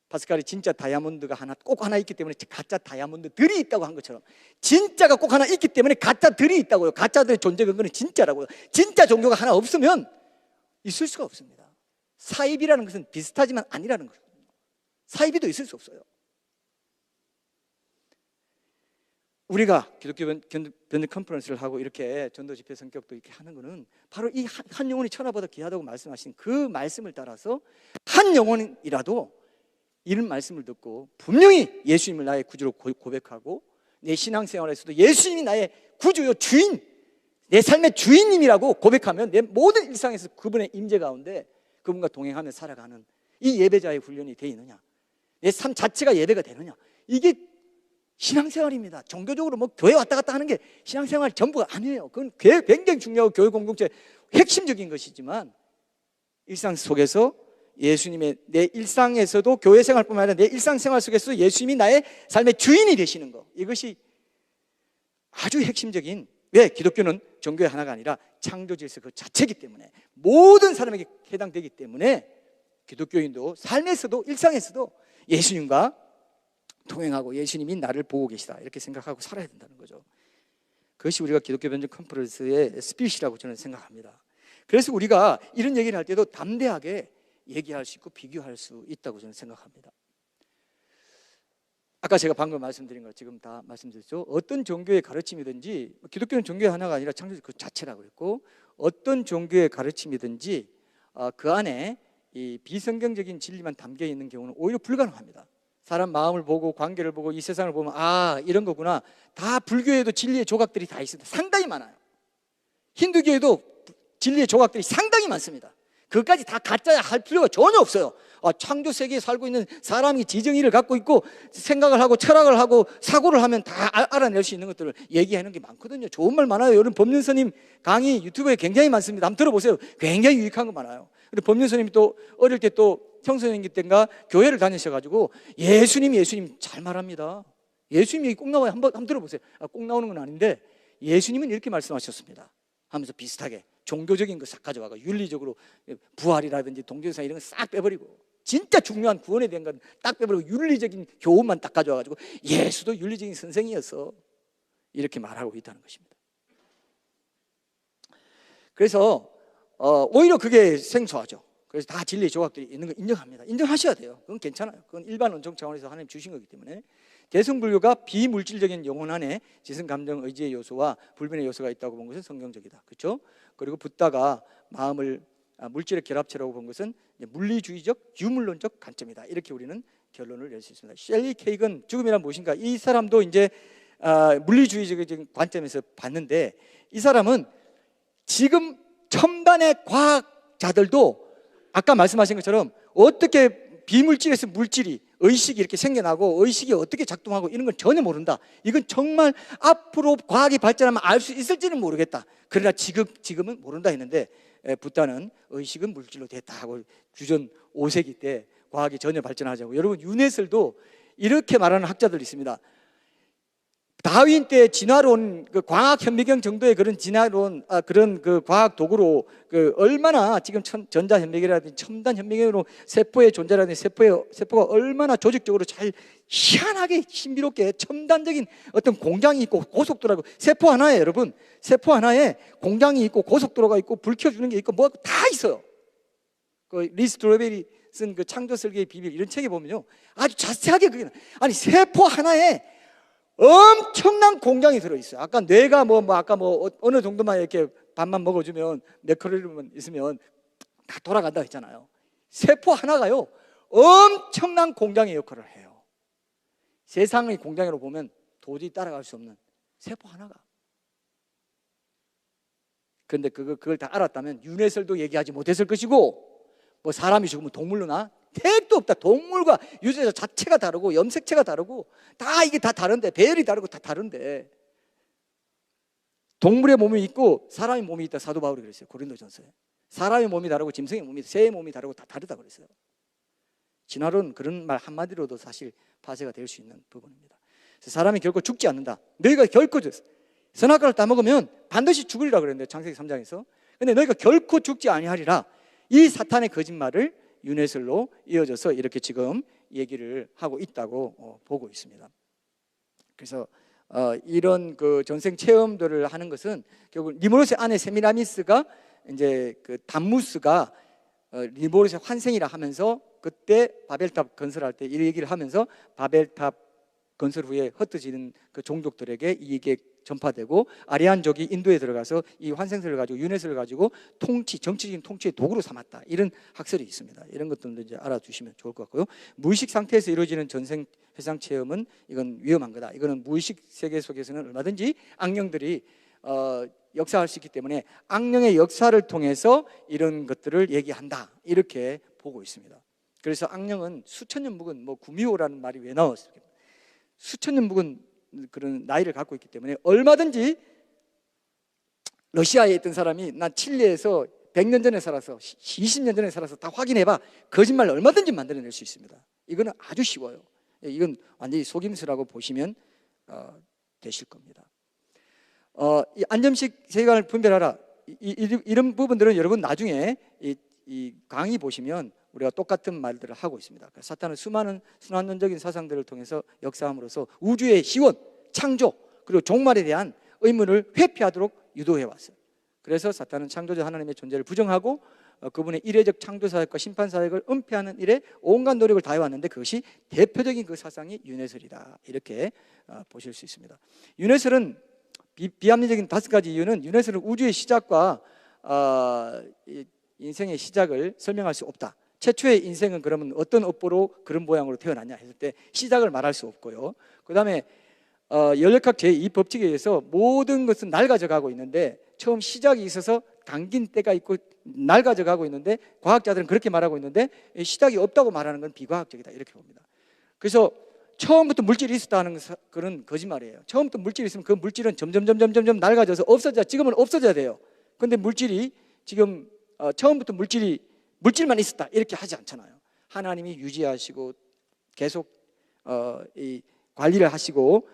파스칼이 진짜 다이아몬드가 꼭 하나 있기 때문에 가짜 다이아몬드들이 있다고 한 것처럼 진짜가 꼭 하나 있기 때문에 가짜들이 있다고요. 가짜들의 존재 근거는 진짜라고요. 진짜 종교가 하나 없으면 있을 수가 없습니다. 사이비라는 것은 비슷하지만 아니라는 거거든요. 사이비도 있을 수 없어요. 우리가 기독교 변증 컨퍼런스를 하고 이렇게 전도 집회 성격도 이렇게 하는 거는 바로 이 한 영혼이 천하보다 귀하다고 말씀하신 그 말씀을 따라서 한 영혼이라도 이런 말씀을 듣고 분명히 예수님을 나의 구주로 고백하고 내 신앙생활에서도 예수님이 나의 구주요 주인, 내 삶의 주인님이라고 고백하면 내 모든 일상에서 그분의 임재 가운데 그분과 동행하며 살아가는 이 예배자의 훈련이 되어 있느냐, 내 삶 자체가 예배가 되느냐, 이게 신앙생활입니다. 종교적으로 뭐 교회 왔다 갔다 하는 게 신앙생활 전부가 아니에요. 그건 굉장히 중요하고 교회 공동체 핵심적인 것이지만 일상 속에서 예수님의 내 일상에서도 교회 생활뿐만 아니라 내 일상생활 속에서 예수님이 나의 삶의 주인이 되시는 것, 이것이 아주 핵심적인, 왜? 기독교는 종교의 하나가 아니라 창조 질서 그 자체이기 때문에 모든 사람에게 해당되기 때문에 기독교인도 삶에서도 일상에서도 예수님과 동행하고 예수님이 나를 보고 계시다 이렇게 생각하고 살아야 된다는 거죠. 그것이 우리가 기독교 변증 컨퍼런스의 스피릿이라고 저는 생각합니다. 그래서 우리가 이런 얘기를 할 때도 담대하게 얘기할 수 있고 비교할 수 있다고 저는 생각합니다. 아까 제가 방금 말씀드린 거 지금 다 말씀드렸죠. 어떤 종교의 가르침이든지, 기독교는 종교의 하나가 아니라 창조주 그 자체라고 그랬고, 어떤 종교의 가르침이든지 그 안에 이 비성경적인 진리만 담겨 있는 경우는 오히려 불가능합니다. 사람 마음을 보고 관계를 보고 이 세상을 보면 아, 이런 거구나. 다 불교에도 진리의 조각들이 다 있습니다. 상당히 많아요. 힌두교에도 진리의 조각들이 상당히 많습니다. 그것까지 다 가짜야 할 필요가 전혀 없어요. 창조 세계에 살고 있는 사람이 지정의를 갖고 있고 생각을 하고 철학을 하고 사고를 하면 다 알아낼 수 있는 것들을 얘기하는 게 많거든요. 좋은 말 많아요. 여러분 법륜스님 강의 유튜브에 굉장히 많습니다. 한번 들어보세요. 굉장히 유익한 거 많아요. 근데 법륜스님이 또 어릴 때 또 청소년기 때인가 교회를 다니셔가지고 예수님 잘 말합니다. 예수님 얘기 꼭 나와요. 한번 들어보세요. 꼭 나오는 건 아닌데 예수님은 이렇게 말씀하셨습니다 하면서 비슷하게 종교적인 거 싹 가져와가 윤리적으로 부활이라든지 동정사 이런 거 싹 빼버리고 진짜 중요한 구원에 대한 건 딱 빼버리고 윤리적인 교훈만 딱 가져와가지고 예수도 윤리적인 선생이어서 이렇게 말하고 있다는 것입니다. 그래서 오히려 그게 생소하죠. 그래서 다 진리의 조각들이 있는 거 인정합니다. 인정하셔야 돼요. 그건 괜찮아요. 그건 일반 원종 차원에서 하나님 주신 거기 때문에. 개성불교가 비물질적인 영혼 안에 지성, 감정, 의지의 요소와 불변의 요소가 있다고 본 것은 성경적이다. 그렇죠? 그리고 붓다가 마음을 물질의 결합체라고 본 것은 물리주의적, 유물론적 관점이다. 이렇게 우리는 결론을 낼 수 있습니다. 셸리 케이건 죽음이란 무엇인가? 이 사람도 이제 물리주의적인 관점에서 봤는데, 이 사람은 지금 첨단의 과학자들도 아까 말씀하신 것처럼 어떻게 비물질에서 물질이, 의식이 이렇게 생겨나고 의식이 어떻게 작동하고 이런 건 전혀 모른다. 이건 정말 앞으로 과학이 발전하면 알 수 있을지는 모르겠다. 그러나 지금은 모른다 했는데, 붓다는 의식은 물질로 됐다 하고 주전 5세기 때 과학이 전혀 발전하자고. 여러분, 유네슬도 이렇게 말하는 학자들이 있습니다. 다윈 때 진화론, 그 광학 현미경 정도의 그런 진화론, 그런 그 과학 도구로 얼마나 지금 전자 현미경이라든지 첨단 현미경으로 세포의 존재라든지 세포가 얼마나 조직적으로 잘 희한하게 신비롭게 첨단적인 어떤 공장이 있고 고속도로가 있고, 세포 하나에 여러분, 세포 하나에 공장이 있고 고속도로가 있고 불 켜주는 게 있고 뭐 다 있어요. 그 리스 드로베리 쓴 그 창조 설계의 비밀 이런 책에 보면요, 아주 자세하게 그게, 아니 세포 하나에 엄청난 공장이 들어있어요. 아까 뇌가 아까 어느 정도만 이렇게 밥만 먹어주면 몇 칼로리만 있으면 다 돌아간다 했잖아요. 세포 하나가요 엄청난 공장의 역할을 해요. 세상의 공장으로 보면 도저히 따라갈 수 없는 세포 하나가. 그런데 그걸 다 알았다면 유네슬도 얘기하지 못했을 것이고, 뭐 사람이 죽으면 동물로나 택도 없다. 동물과 유전자 자체가 다르고 염색체가 다르고 다 이게 다 다른데, 배열이 다르고 다 다른데, 동물의 몸이 있고 사람의 몸이 있다. 사도 바울이 그랬어요. 고린도전서에. 사람의 몸이 다르고 짐승의 몸이, 새의 몸이 다르고 다 다르다 그랬어요. 진화론 그런 말 한마디로도 사실 파쇄가 될 수 있는 부분입니다. 그래서 사람이 결코 죽지 않는다. 너희가 결코 선악과를 따먹으면 반드시 죽으리라 그랬는데, 창세기 3장에서. 근데 너희가 결코 죽지 아니하리라. 이 사탄의 거짓말을 유네슬로 이어져서 이렇게 지금 얘기를 하고 있다고 보고 있습니다. 그래서 이런 그 전생 체험들을 하는 것은 결국 리모르스의 아내 세미라미스가 이제 그 담무스가 리모르스의 환생이라 하면서, 그때 바벨탑 건설할 때 이 얘기를 하면서 바벨탑 건설 후에 흩어지는 그 종족들에게 이게 전파되고, 아리안족이 인도에 들어가서 이 환생설을 가지고 유네스를 가지고 정치적인 통치의 도구로 삼았다. 이런 학설이 있습니다. 이런 것들도 이제 알아두시면 좋을 것 같고요. 무의식 상태에서 이루어지는 전생 회상 체험은 이건 위험한 거다. 이거는 무의식 세계 속에서는 얼마든지 악령들이 역사할 수 있기 때문에 악령의 역사를 통해서 이런 것들을 얘기한다. 이렇게 보고 있습니다. 그래서 악령은 수천 년 묵은 구미호라는 말이 왜 나왔을까요? 수천 년 묵은 그런 나이를 갖고 있기 때문에 얼마든지, 러시아에 있던 사람이 난 칠레에서 100년 전에 살아서 20년 전에 살아서 다 확인해봐, 거짓말 얼마든지 만들어낼 수 있습니다. 이거는 아주 쉬워요. 이건 완전히 속임수라고 보시면 되실 겁니다. 이 안점식 세계관을 분별하라, 이런 부분들은 여러분 나중에 이 강의 보시면 우리가 똑같은 말들을 하고 있습니다. 사탄은 수많은 순환론적인 사상들을 통해서 역사함으로써 우주의 시원, 창조, 그리고 종말에 대한 의문을 회피하도록 유도해 왔어요. 그래서 사탄은 창조자 하나님의 존재를 부정하고 그분의 이례적 창조 사역과 심판 사역을 은폐하는 일에 온갖 노력을 다해 왔는데, 그것이 대표적인 그 사상이 유네슬이다. 이렇게 보실 수 있습니다. 유네슬은 비합리적인 5가지 이유는, 유네슬은 우주의 시작과 인생의 시작을 설명할 수 없다. 최초의 인생은 그러면 어떤 업보로 그런 모양으로 태어났냐 했을 때 시작을 말할 수 없고요. 그 다음에 연력학 제2법칙에 의해서 모든 것은 낡아져 가고 있는데, 처음 시작이 있어서 당긴 때가 있고 낡아져 가고 있는데, 과학자들은 그렇게 말하고 있는데 시작이 없다고 말하는 건 비과학적이다. 이렇게 봅니다. 그래서 처음부터 물질이 있었다는 그런 거짓말이에요. 처음부터 물질이 있으면 그 물질은 점점 낡아져서 지금은 없어져야 돼요. 그런데 물질이 지금 처음부터 물질만 있었다 이렇게 하지 않잖아요. 하나님이 유지하시고 계속 이 관리를 하시고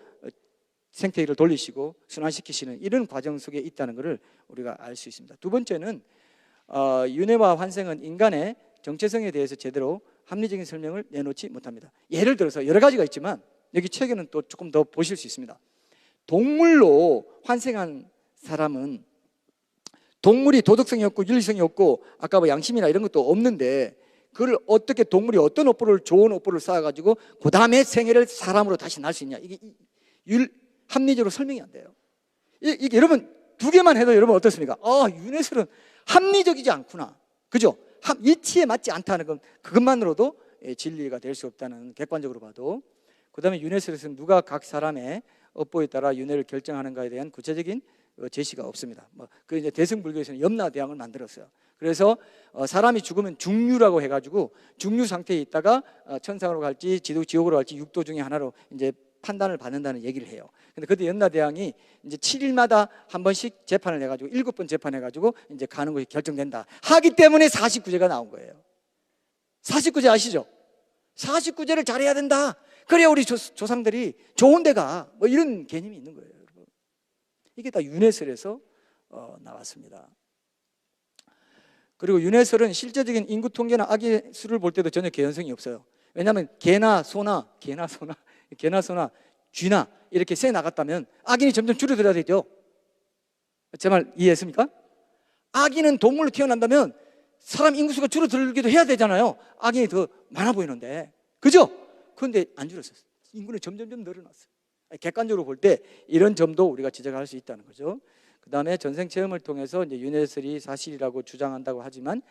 생태계를 돌리시고 순환시키시는 이런 과정 속에 있다는 것을 우리가 알 수 있습니다. 두 번째는 윤회와 환생은 인간의 정체성에 대해서 제대로 합리적인 설명을 내놓지 못합니다. 예를 들어서 여러 가지가 있지만 여기 책에는 또 조금 더 보실 수 있습니다. 동물로 환생한 사람은 동물이 도덕성이 없고 윤리성이 없고 아까 뭐 양심이나 이런 것도 없는데 그걸 어떻게 동물이 어떤 업보를 좋은 업보를 쌓아가지고 그 다음에 생애를 사람으로 다시 날 수 있냐, 이게 합리적으로 설명이 안 돼요. 이게 여러분 두 개만 해도 여러분 어떻습니까? 윤회설은 합리적이지 않구나, 그죠? 이치에 맞지 않다는 건 그것만으로도 진리가 될 수 없다는, 객관적으로 봐도. 그 다음에 윤회설에서는 누가 각 사람의 업보에 따라 윤회를 결정하는가에 대한 구체적인 제시가 없습니다. 그 이제 대승불교에서는 염라대왕을 만들었어요. 그래서 사람이 죽으면 중류라고 해가지고 중류 상태에 있다가 천상으로 갈지 지옥으로 갈지 육도 중에 하나로 이제 판단을 받는다는 얘기를 해요. 근데 그때 염라대왕이 이제 7일마다 한 번씩 재판을 해가지고 7번 재판해가지고 이제 가는 것이 결정된다 하기 때문에 49제가 나온 거예요. 49제 아시죠? 49제를 잘해야 된다. 그래야 우리 조상들이 좋은 데가, 뭐 이런 개념이 있는 거예요. 여러분. 이게 다 윤회설에서 나왔습니다. 그리고 윤회설은 실제적인 인구 통계나 아기 수를 볼 때도 전혀 개연성이 없어요. 왜냐하면 개나 소나 쥐나 이렇게 새 나갔다면 악인이 점점 줄어들어야 되죠. 제 말 이해했습니까? 악인은 동물로 태어난다면 사람 인구수가 줄어들기도 해야 되잖아요. 악인이 더 많아 보이는데, 그죠? 그런데 안 줄었어요. 인구는 점점점 늘어났어요. 객관적으로 볼 때 이런 점도 우리가 지적할 수 있다는 거죠. 그 다음에 전생 체험을 통해서 이제 윤회설이 사실이라고 주장한다고 하지만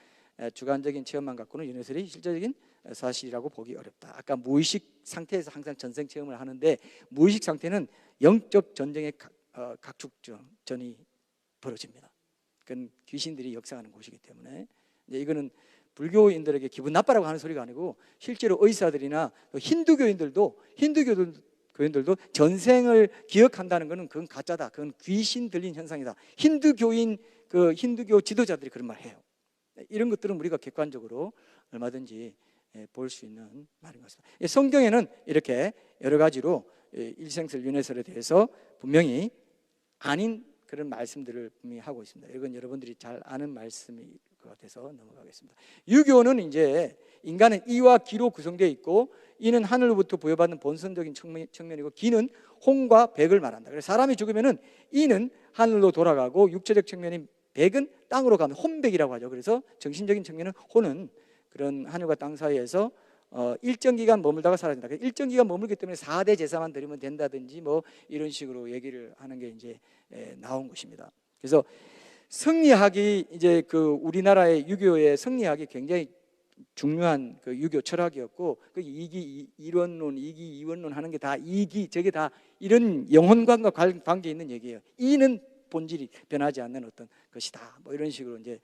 주관적인 체험만 갖고는 윤회설이 실제적인 사실이라고 보기 어렵다. 아까 무의식 상태에서 항상 전생 체험을 하는데, 무의식 상태는 영적 전쟁의 각축전이 벌어집니다. 그건 귀신들이 역사하는 곳이기 때문에 이제 이거는 불교인들에게 기분 나빠라고 하는 소리가 아니고, 실제로 의사들이나 힌두교인들도 전생을 기억한다는 것은 그건 가짜다, 그건 귀신 들린 현상이다. 힌두교 지도자들이 그런 말 해요. 이런 것들은 우리가 객관적으로 얼마든지 볼 수 있는 말인 것 같습니다. 성경에는 이렇게 여러 가지로 일생설 윤회설에 대해서 분명히 아닌 그런 말씀들을 분명히 하고 있습니다. 이건 여러분들이 잘 아는 말씀일 것 같아서 넘어가겠습니다. 유교는 이제 인간은 이와 기로 구성되어 있고, 이는 하늘로부터 부여받는 본성적인 측면이고 기는 홍과 백을 말한다. 그래서 사람이 죽으면은 이는 하늘로 돌아가고 육체적 측면인 백은 땅으로 가면 혼백이라고 하죠. 그래서 정신적인 측면은 혼은 그런 하늘과 땅 사이에서 일정 기간 머물다가 사라진다. 일정 기간 머물기 때문에 4대 제사만 드리면 된다든지 뭐 이런 식으로 얘기를 하는 게 이제 나온 것입니다. 그래서 성리학이 이제 그 우리나라의 유교의 성리학이 굉장히 중요한 그 유교 철학이었고, 그 이기 이원론, 이기 이원론 하는 게 다 이기 저게 다 이런 영혼관과 관계 있는 얘기예요. 이는 본질이 변하지 않는 어떤 것이다. 뭐 이런 식으로 이제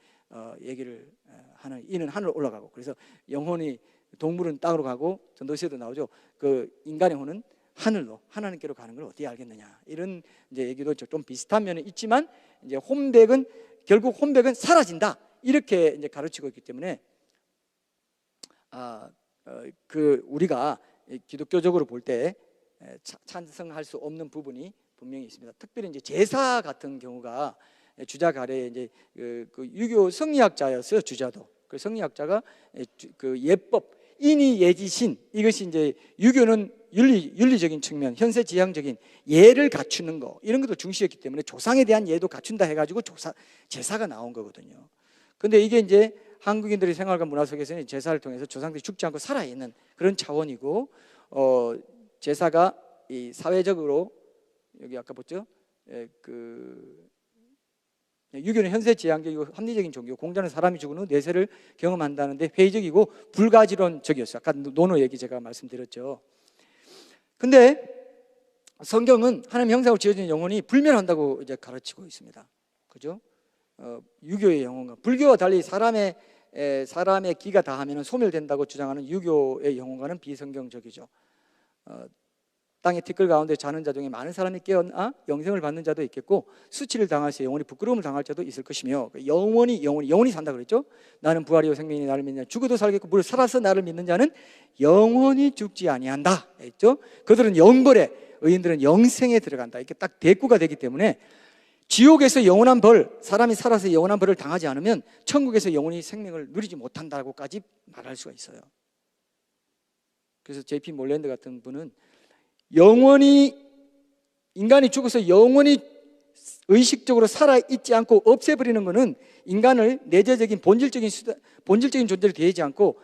얘기를 하는, 이는 하늘로 올라가고, 그래서 영혼이, 동물은 땅으로 가고, 전도서에도 나오죠. 그 인간의 혼은 하늘로, 하나님께로 가는 걸 어떻게 알겠느냐, 이런 이제 얘기도 좀 비슷한 면은 있지만, 이제 결국 혼백은 사라진다, 이렇게 이제 가르치고 있기 때문에 우리가 기독교적으로 볼 때 찬성할 수 없는 부분이 분명히 있습니다. 특별히 이제 제사 같은 경우가 주자 가래에 이제 그 유교 성리학자였어요. 주자도 그 성리학자가 그 예법, 인이 예지신, 이것이 이제 유교는 윤리적인 측면, 현세 지향적인 예를 갖추는 거, 이런 것도 중시했기 때문에 조상에 대한 예도 갖춘다 해가지고 제사가 나온 거거든요. 근데 이게 이제 한국인들의 생활과 문화 속에서는 제사를 통해서 조상들이 죽지 않고 살아있는 그런 차원이고, 제사가 이 사회적으로, 여기 아까 봤죠? 유교는 현세 지향적이고 합리적인 종교, 공자는 사람이 죽은 후 내세를 경험한다는데 회의적이고 불가지론적이었어요. 아까 노노 얘기 제가 말씀드렸죠. 근데 성경은 하나님 형상으로 지어진 영혼이 불멸한다고 이제 가르치고 있습니다. 그죠? 유교의 영혼과 불교와 달리 사람의 기가 다하면 소멸된다고 주장하는 유교의 영혼과는 비성경적이죠. 땅의 티끌 가운데 자는 자 중에 많은 사람이 깨어나 영생을 받는 자도 있겠고, 수치를 당하시 영원히 부끄러움을 당할 자도 있을 것이며, 영원히 산다 그랬죠. 나는 부활이요 생명이 나를 믿는 자 죽어도 살겠고 무릇 살아서 나를 믿는 자는 영원히 죽지 아니한다 했죠. 그들은 영벌에, 의인들은 영생에 들어간다. 이렇게 딱 대꾸가 되기 때문에 지옥에서 영원한 벌, 사람이 살아서 영원한 벌을 당하지 않으면 천국에서 영원히 생명을 누리지 못한다고까지 말할 수가 있어요. 그래서 JP 몰랜드 같은 분은 인간이 죽어서 영원히 의식적으로 살아있지 않고 없애버리는 것은 인간을 내재적인 본질적인 존재로 대하지 않고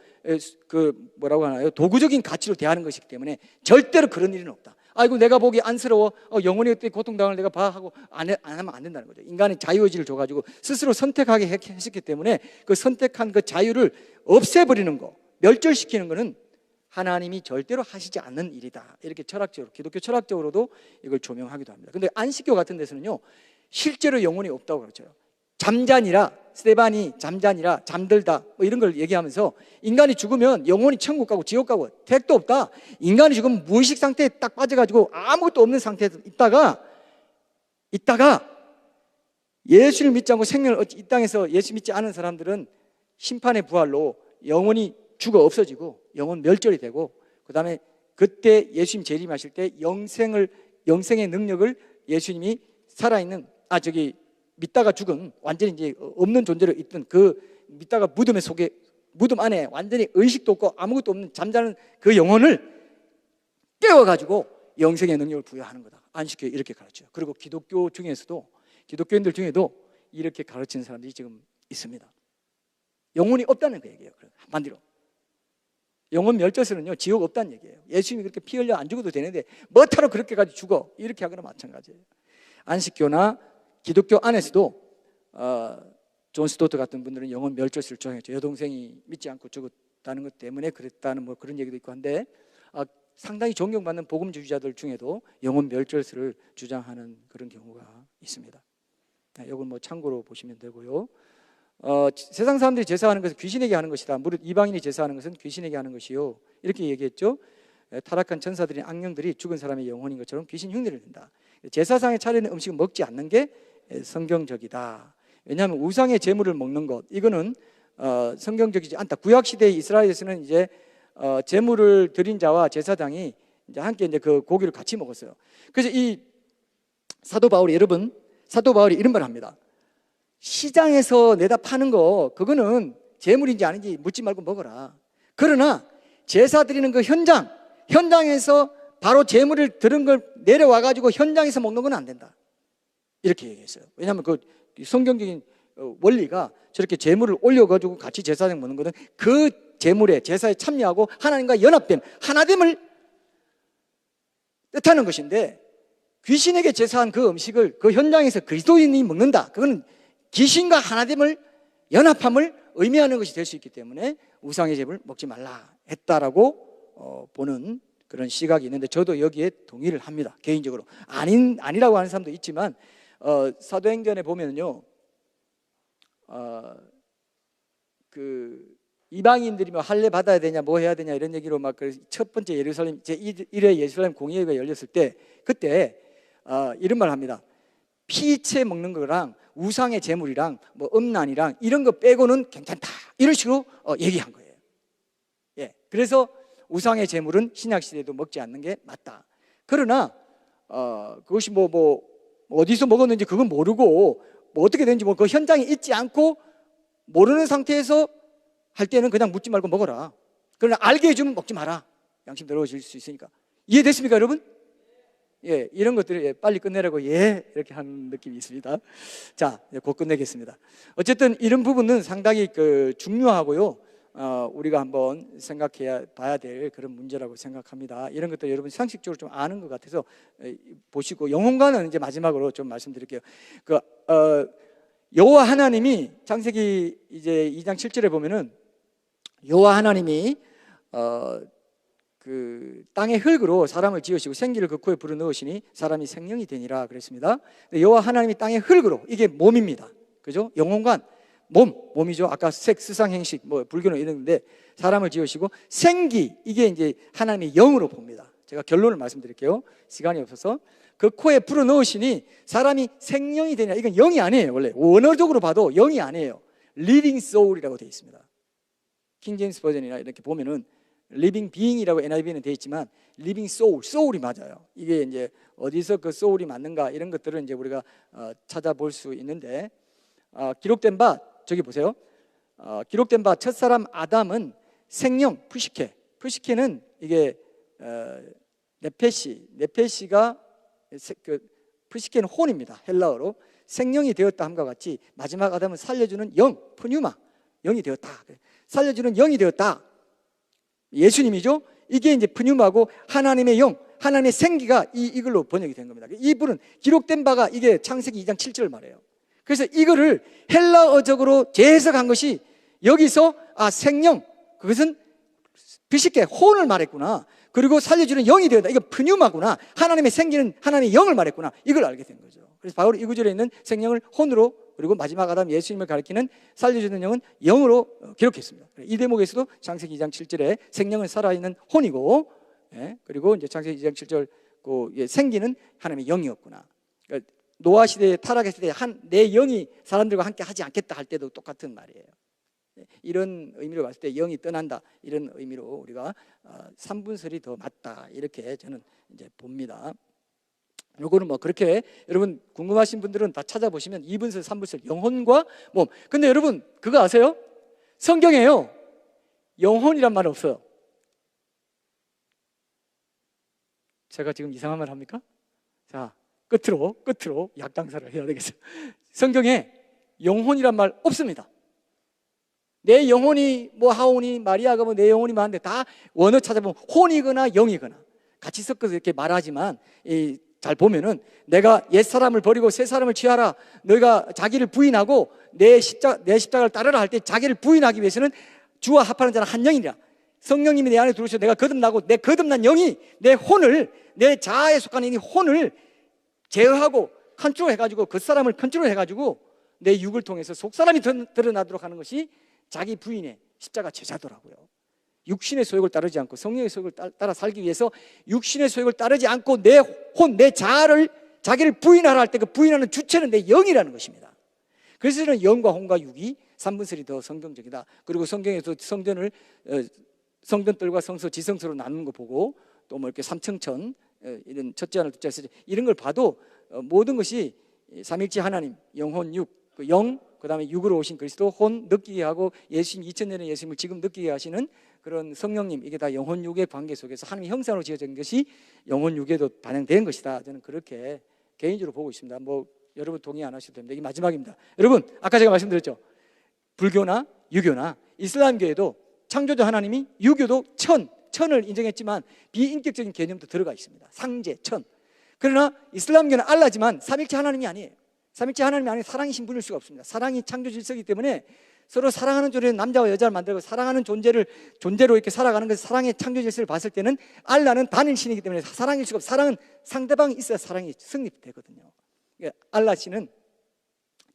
뭐라고 하나요? 도구적인 가치로 대하는 것이기 때문에 절대로 그런 일은 없다. 아이고 내가 보기 안쓰러워, 영혼이 어떻게 고통당을 내가 봐 하고 안 하면 안 된다는 거죠. 인간의 자유의지를 줘가지고 스스로 선택하게 했기 때문에 그 선택한 그 자유를 없애버리는 거, 멸절시키는 것은 하나님이 절대로 하시지 않는 일이다. 이렇게 철학적으로, 기독교 철학적으로도 이걸 조명하기도 합니다. 근데 안식교 같은 데서는요, 실제로 영혼이 없다고 그러죠. 잠자니라, 스테반이 잠자니라, 잠들다 뭐 이런 걸 얘기하면서 인간이 죽으면 영혼이 천국 가고 지옥 가고 택도 없다. 인간이 죽으면 무의식 상태에 딱 빠져가지고 아무것도 없는 상태에서 있다가 예수를 믿지 않고 생명을 이 땅에서 예수 믿지 않은 사람들은 심판의 부활로 영혼이 죽어 없어지고 영혼 멸절이 되고, 그 다음에 그때 예수님 재림하실 때 영생의 능력을 예수님이 살아있는 믿다가 죽은, 완전히 이제 없는 존재로 있던 그 믿다가 무덤 안에 완전히 의식도 없고 아무것도 없는 잠자는 그 영혼을 깨워가지고 영생의 능력을 부여하는 거다. 안식교에 이렇게 가르쳐요. 그리고 기독교인들 중에도 이렇게 가르치는 사람들이 지금 있습니다. 영혼이 없다는 그 얘기예요. 한마디로 영혼 멸절서는요, 지옥 없다는 얘기예요. 예수님이 그렇게 피 흘려 안 죽어도 되는데 뭐하러 그렇게까지 죽어, 이렇게 하거나 마찬가지예요. 안식교나 기독교 안에서도 존 스토트 같은 분들은 영혼 멸절서를 주장했죠. 여동생이 믿지 않고 죽었다는 것 때문에 그랬다는 뭐 그런 얘기도 있고 한데, 상당히 존경받는 복음주의자들 중에도 영혼 멸절서를 주장하는 그런 경우가 있습니다. 이건 뭐 참고로 보시면 되고요. 세상 사람들이 제사하는 것은 귀신에게 하는 것이다. 무릇 이방인이 제사하는 것은 귀신에게 하는 것이요, 이렇게 얘기했죠. 타락한 천사들인 악령들이 죽은 사람의 영혼인 것처럼 귀신 흉내를 낸다. 제사상에 차리는 음식을 먹지 않는 게 성경적이다. 왜냐하면 우상의 제물을 먹는 것, 이거는 성경적이지 않다. 구약 시대의 이스라엘에서는 이제 제물을 드린 자와 제사장이 이제 함께 이제 그 고기를 같이 먹었어요. 그래서 이 사도 바울이 이런 말 합니다. 시장에서 내다 파는 거, 그거는 제물인지 아닌지 묻지 말고 먹어라. 그러나 제사 드리는 그 현장에서 바로 제물을 들은 걸 내려와 가지고 현장에서 먹는 건 안 된다, 이렇게 얘기했어요. 왜냐하면 그 성경적인 원리가 저렇게 제물을 올려가지고 같이 제사장 먹는 것은 그 제물에, 제사에 참여하고 하나님과 연합됨, 하나됨을 뜻하는 것인데, 귀신에게 제사한 그 음식을 그 현장에서 그리스도인이 먹는다, 그건 귀신과 하나됨을, 연합함을 의미하는 것이 될 수 있기 때문에 우상의 제물을 먹지 말라 했다라고 보는 그런 시각이 있는데, 저도 여기에 동의를 합니다. 개인적으로 아니라고 하는 사람도 있지만, 사도행전에 보면요, 그 이방인들이 뭐 할례 받아야 되냐, 뭐 해야 되냐 이런 얘기로 막 첫 번째 예루살렘 제1회 예루살렘 공의회가 열렸을 때, 그때 이런 말 합니다. 피채 먹는 거랑 우상의 제물이랑 뭐 음란이랑 이런 거 빼고는 괜찮다, 이런 식으로 얘기한 거예요. 예, 그래서 우상의 제물은 신약 시대에도 먹지 않는 게 맞다. 그러나 그것이 뭐 어디서 먹었는지 그건 모르고 뭐 어떻게 되는지 뭐 그 현장에 있지 않고 모르는 상태에서 할 때는 그냥 묻지 말고 먹어라. 그러나 알게 해주면 먹지 마라. 양심 더러워질 수 있으니까. 이해됐습니까, 여러분? 예, 이런 것들을 빨리 끝내라고 이렇게 하는 느낌이 있습니다. 자, 곧 끝내겠습니다. 어쨌든 이런 부분은 상당히 중요하고요. 우리가 한번 생각해야 봐야 될 그런 문제라고 생각합니다. 이런 것도 여러분 상식적으로 좀 아는 것 같아서 보시고, 영혼과는 이제 마지막으로 좀 말씀드릴게요. 여호와 하나님이 창세기 이제 2장 7절에 보면은 여호와 하나님이 그 땅의 흙으로 사람을 지으시고 생기를 그 코에 불어넣으시니 사람이 생명이 되니라 그랬습니다. 여호와 하나님이 땅의 흙으로, 이게 몸입니다. 그죠? 영혼관 몸이죠. 아까 색, 스상, 행식, 뭐 불교는 이랬는데 사람을 지으시고 생기, 이게 이제 하나님의 영으로 봅니다. 제가 결론을 말씀드릴게요. 시간이 없어서. 그 코에 불어넣으시니 사람이 생명이 되냐. 이건 영이 아니에요. 원래 원어적으로 봐도 영이 아니에요. living soul이라고 되어 있습니다. 킹제임스 버전이나 이렇게 보면은 living being이라고 NIV는 되어 있지만 living soul이 맞아요. 이게 이제 어디서 그 soul이 맞는가, 이런 것들은 이제 우리가 찾아볼 수 있는데, 기록된 바, 저기 보세요. 기록된 바 첫사람 아담은 생명, 푸시케는 이게 네페시가 프시케는 혼입니다. 헬라어로 생명이 되었다 함과 같이 마지막 아담은 살려주는 영, 푸뉴마, 영이 되었다. 살려주는 영이 되었다. 예수님이죠. 이게 이제 푸뉴마고 하나님의 영, 하나님의 생기가 이걸로 번역이 된 겁니다. 이 부분 기록된 바가 이게 창세기 2장 7절을 말해요. 그래서 이거를 헬라어적으로 재해석한 것이 여기서 생명, 그것은 비식게 혼을 말했구나. 그리고 살려주는 영이 되었다. 이거 푸뉴마구나. 하나님의 생기는 하나님의 영을 말했구나. 이걸 알게 된 거죠. 그래서 바울이 이 구절에 있는 생명을 혼으로, 그리고 마지막 아담 예수님을 가리키는 살려주는 영은 영으로 기록했습니다. 이 대목에서도 창세기 2장 7절에 생명은 살아있는 혼이고, 그리고 이제 창세기 2장 7절 생기는 하나님의 영이었구나. 그러니까 노아 시대에 타락했을 때 내 영이 사람들과 함께 하지 않겠다 할 때도 똑같은 말이에요. 이런 의미로 봤을 때 영이 떠난다, 이런 의미로 우리가 3분설이 더 맞다, 이렇게 저는 이제 봅니다. 요거는 뭐 그렇게 여러분 궁금하신 분들은 다 찾아보시면 2분설, 3분설, 영혼과 몸. 근데 여러분 그거 아세요? 성경에요 영혼이란 말 없어요. 제가 지금 이상한 말 합니까? 자, 끝으로 약당사를 해야 되겠어요. 성경에 영혼이란 말 없습니다. 내 영혼이 뭐 하오니 마리아가 뭐 내 영혼이 많은데 다 원어 찾아보면 혼이거나 영이거나 같이 섞어서 이렇게 말하지만 잘 보면은 내가 옛사람을 버리고 새사람을 취하라, 너희가 자기를 부인하고 내 십자가를 따르라 할 때 자기를 부인하기 위해서는 주와 합하는 자는 한 영이라. 성령님이 내 안에 들어오셔서 내가 거듭나고 내 거듭난 영이 내 혼을, 내 자아에 속하는 이 혼을 제어하고 컨트롤 해가지고 그 사람을 컨트롤 해가지고 내 육을 통해서 속사람이 드러나도록 하는 것이 자기 부인의 십자가 제자더라고요. 육신의 소욕을 따르지 않고 성령의 소욕을 따라 살기 위해서 육신의 소욕을 따르지 않고 내 혼, 내 자아를, 자기를 부인하라 할 때 그 부인하는 주체는 내 영이라는 것입니다. 그래서 저는 영과 혼과 육이 3분설이 더 성경적이다. 그리고 성경에서 성전들과 성소, 지성소로 나누는 거 보고 또 뭐 이렇게 삼층천, 이런 첫째 하늘, 둘째 하늘, 이런 걸 봐도 모든 것이 삼일체 하나님, 영혼, 육, 영, 그 다음에 육으로 오신 그리스도, 혼 느끼게 하고 예수님 2000년의 예수님을 지금 느끼게 하시는 그런 성령님, 이게 다 영혼 육의 관계 속에서 하나님의 형상으로 지어진 것이 영혼 육에도 반영된 것이다. 저는 그렇게 개인적으로 보고 있습니다. 뭐 여러분 동의 안 하셔도 됩니다. 이게 마지막입니다. 여러분 아까 제가 말씀드렸죠. 불교나 유교나 이슬람교에도 창조주 하나님이, 유교도 천을 인정했지만 비인격적인 개념도 들어가 있습니다. 상제, 천. 그러나 이슬람교는 알라지만 삼일체 하나님이 아니에요. 삼일체 하나님이 아닌 사랑이신 분일 수가 없습니다. 사랑이 창조 질서이기 때문에 서로 사랑하는 존재는 남자와 여자를 만들고 사랑하는 존재로 이렇게 살아가는 것을, 사랑의 창조 질서를 봤을 때는 알라는 단일신이기 때문에 사랑일 수가 없어요. 사랑은 상대방이 있어야 사랑이 성립되거든요. 알라신은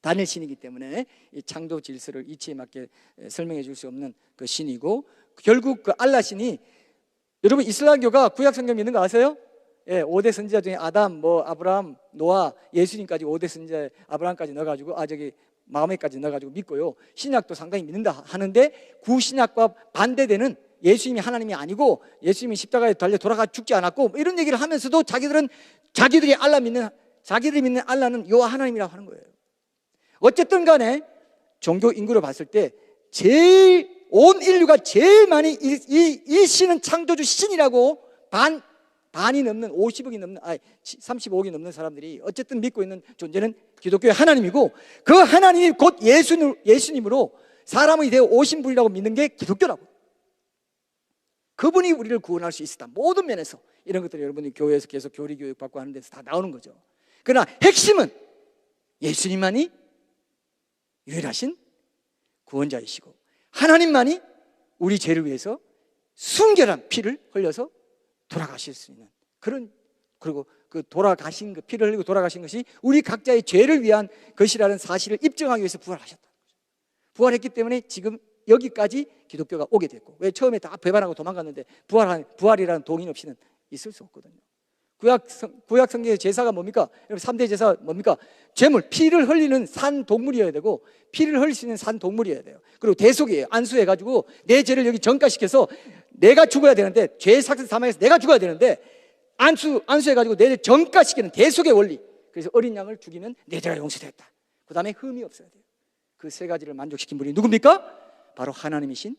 단일신이기 때문에 이 창조 질서를 이치에 맞게 설명해 줄 수 없는 그 신이고, 결국 그 알라신이, 여러분 이슬람교가 구약 성경 믿는 거 아세요? 5대 선지자 중에 아담, 아브라함, 노아, 예수님까지 5대 선지자, 아브라함까지 넣어가지고 마호메까지 넣어가지고 믿고요. 신약도 상당히 믿는다 하는데 구신약과 반대되는, 예수님이 하나님이 아니고 예수님이 십자가에 달려 돌아가 죽지 않았고 이런 얘기를 하면서도 자기들이 믿는 알라는 여호와 하나님이라고 하는 거예요. 어쨌든 간에 종교 인구로 봤을 때 온 인류가 제일 많이 이 신은 창조주 신이라고 반이 넘는 50억이 넘는 35억이 넘는 사람들이 어쨌든 믿고 있는 존재는 기독교의 하나님이고, 그 하나님이 곧 예수님으로 사람이 되어 오신 분이라고 믿는 게 기독교라고. 그분이 우리를 구원할 수 있었다. 모든 면에서 이런 것들이 여러분이 교회에서 계속 교리 교육 받고 하는 데서 다 나오는 거죠. 그러나 핵심은 예수님만이 유일하신 구원자이시고 하나님만이 우리 죄를 위해서 순결한 피를 흘려서 돌아가실 수 있는 그런, 그리고 그 돌아가신 그 피를 흘리고 돌아가신 것이 우리 각자의 죄를 위한 것이라는 사실을 입증하기 위해서 부활하셨다. 부활했기 때문에 지금 여기까지 기독교가 오게 됐고, 왜 처음에 다 배반하고 도망갔는데 부활이라는 동인 없이는 있을 수 없거든요. 구약 성경의 제사가 뭡니까? 3대 제사 뭡니까? 제물, 피를 흘리는 산 동물이어야 되고, 피를 흘릴 수 있는 산 동물이어야 돼요. 그리고 대속이에요. 안수해가지고 내 죄를 여기 전가시켜서 내가 죽어야 되는데, 죄 삭은 사망해서 내가 죽어야 되는데 안수해가지고 내 죄 전가시키는 대속의 원리. 그래서 어린 양을 죽이면 내 죄가 용서됐다. 그 다음에 흠이 없어야 돼요. 그 세 가지를 만족시킨 분이 누굽니까? 바로 하나님이신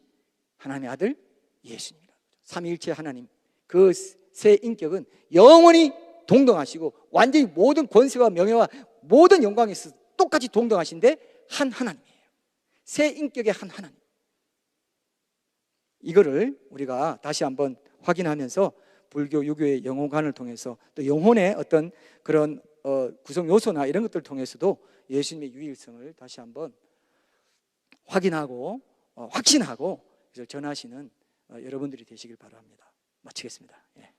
하나님의 아들 예수님이라고. 삼위일체 하나님, 그 세 인격은 영원히 동등하시고 완전히 모든 권세와 명예와 모든 영광에 있어서 똑같이 동등하신데 한 하나님이에요. 새 인격의 한 하나님. 이거를 우리가 다시 한번 확인하면서 불교, 유교의 영혼관을 통해서 또 영혼의 어떤 그런 구성 요소나 이런 것들을 통해서도 예수님의 유일성을 다시 한번 확인하고 확신하고 전하시는 여러분들이 되시길 바랍니다. 마치겠습니다. 예.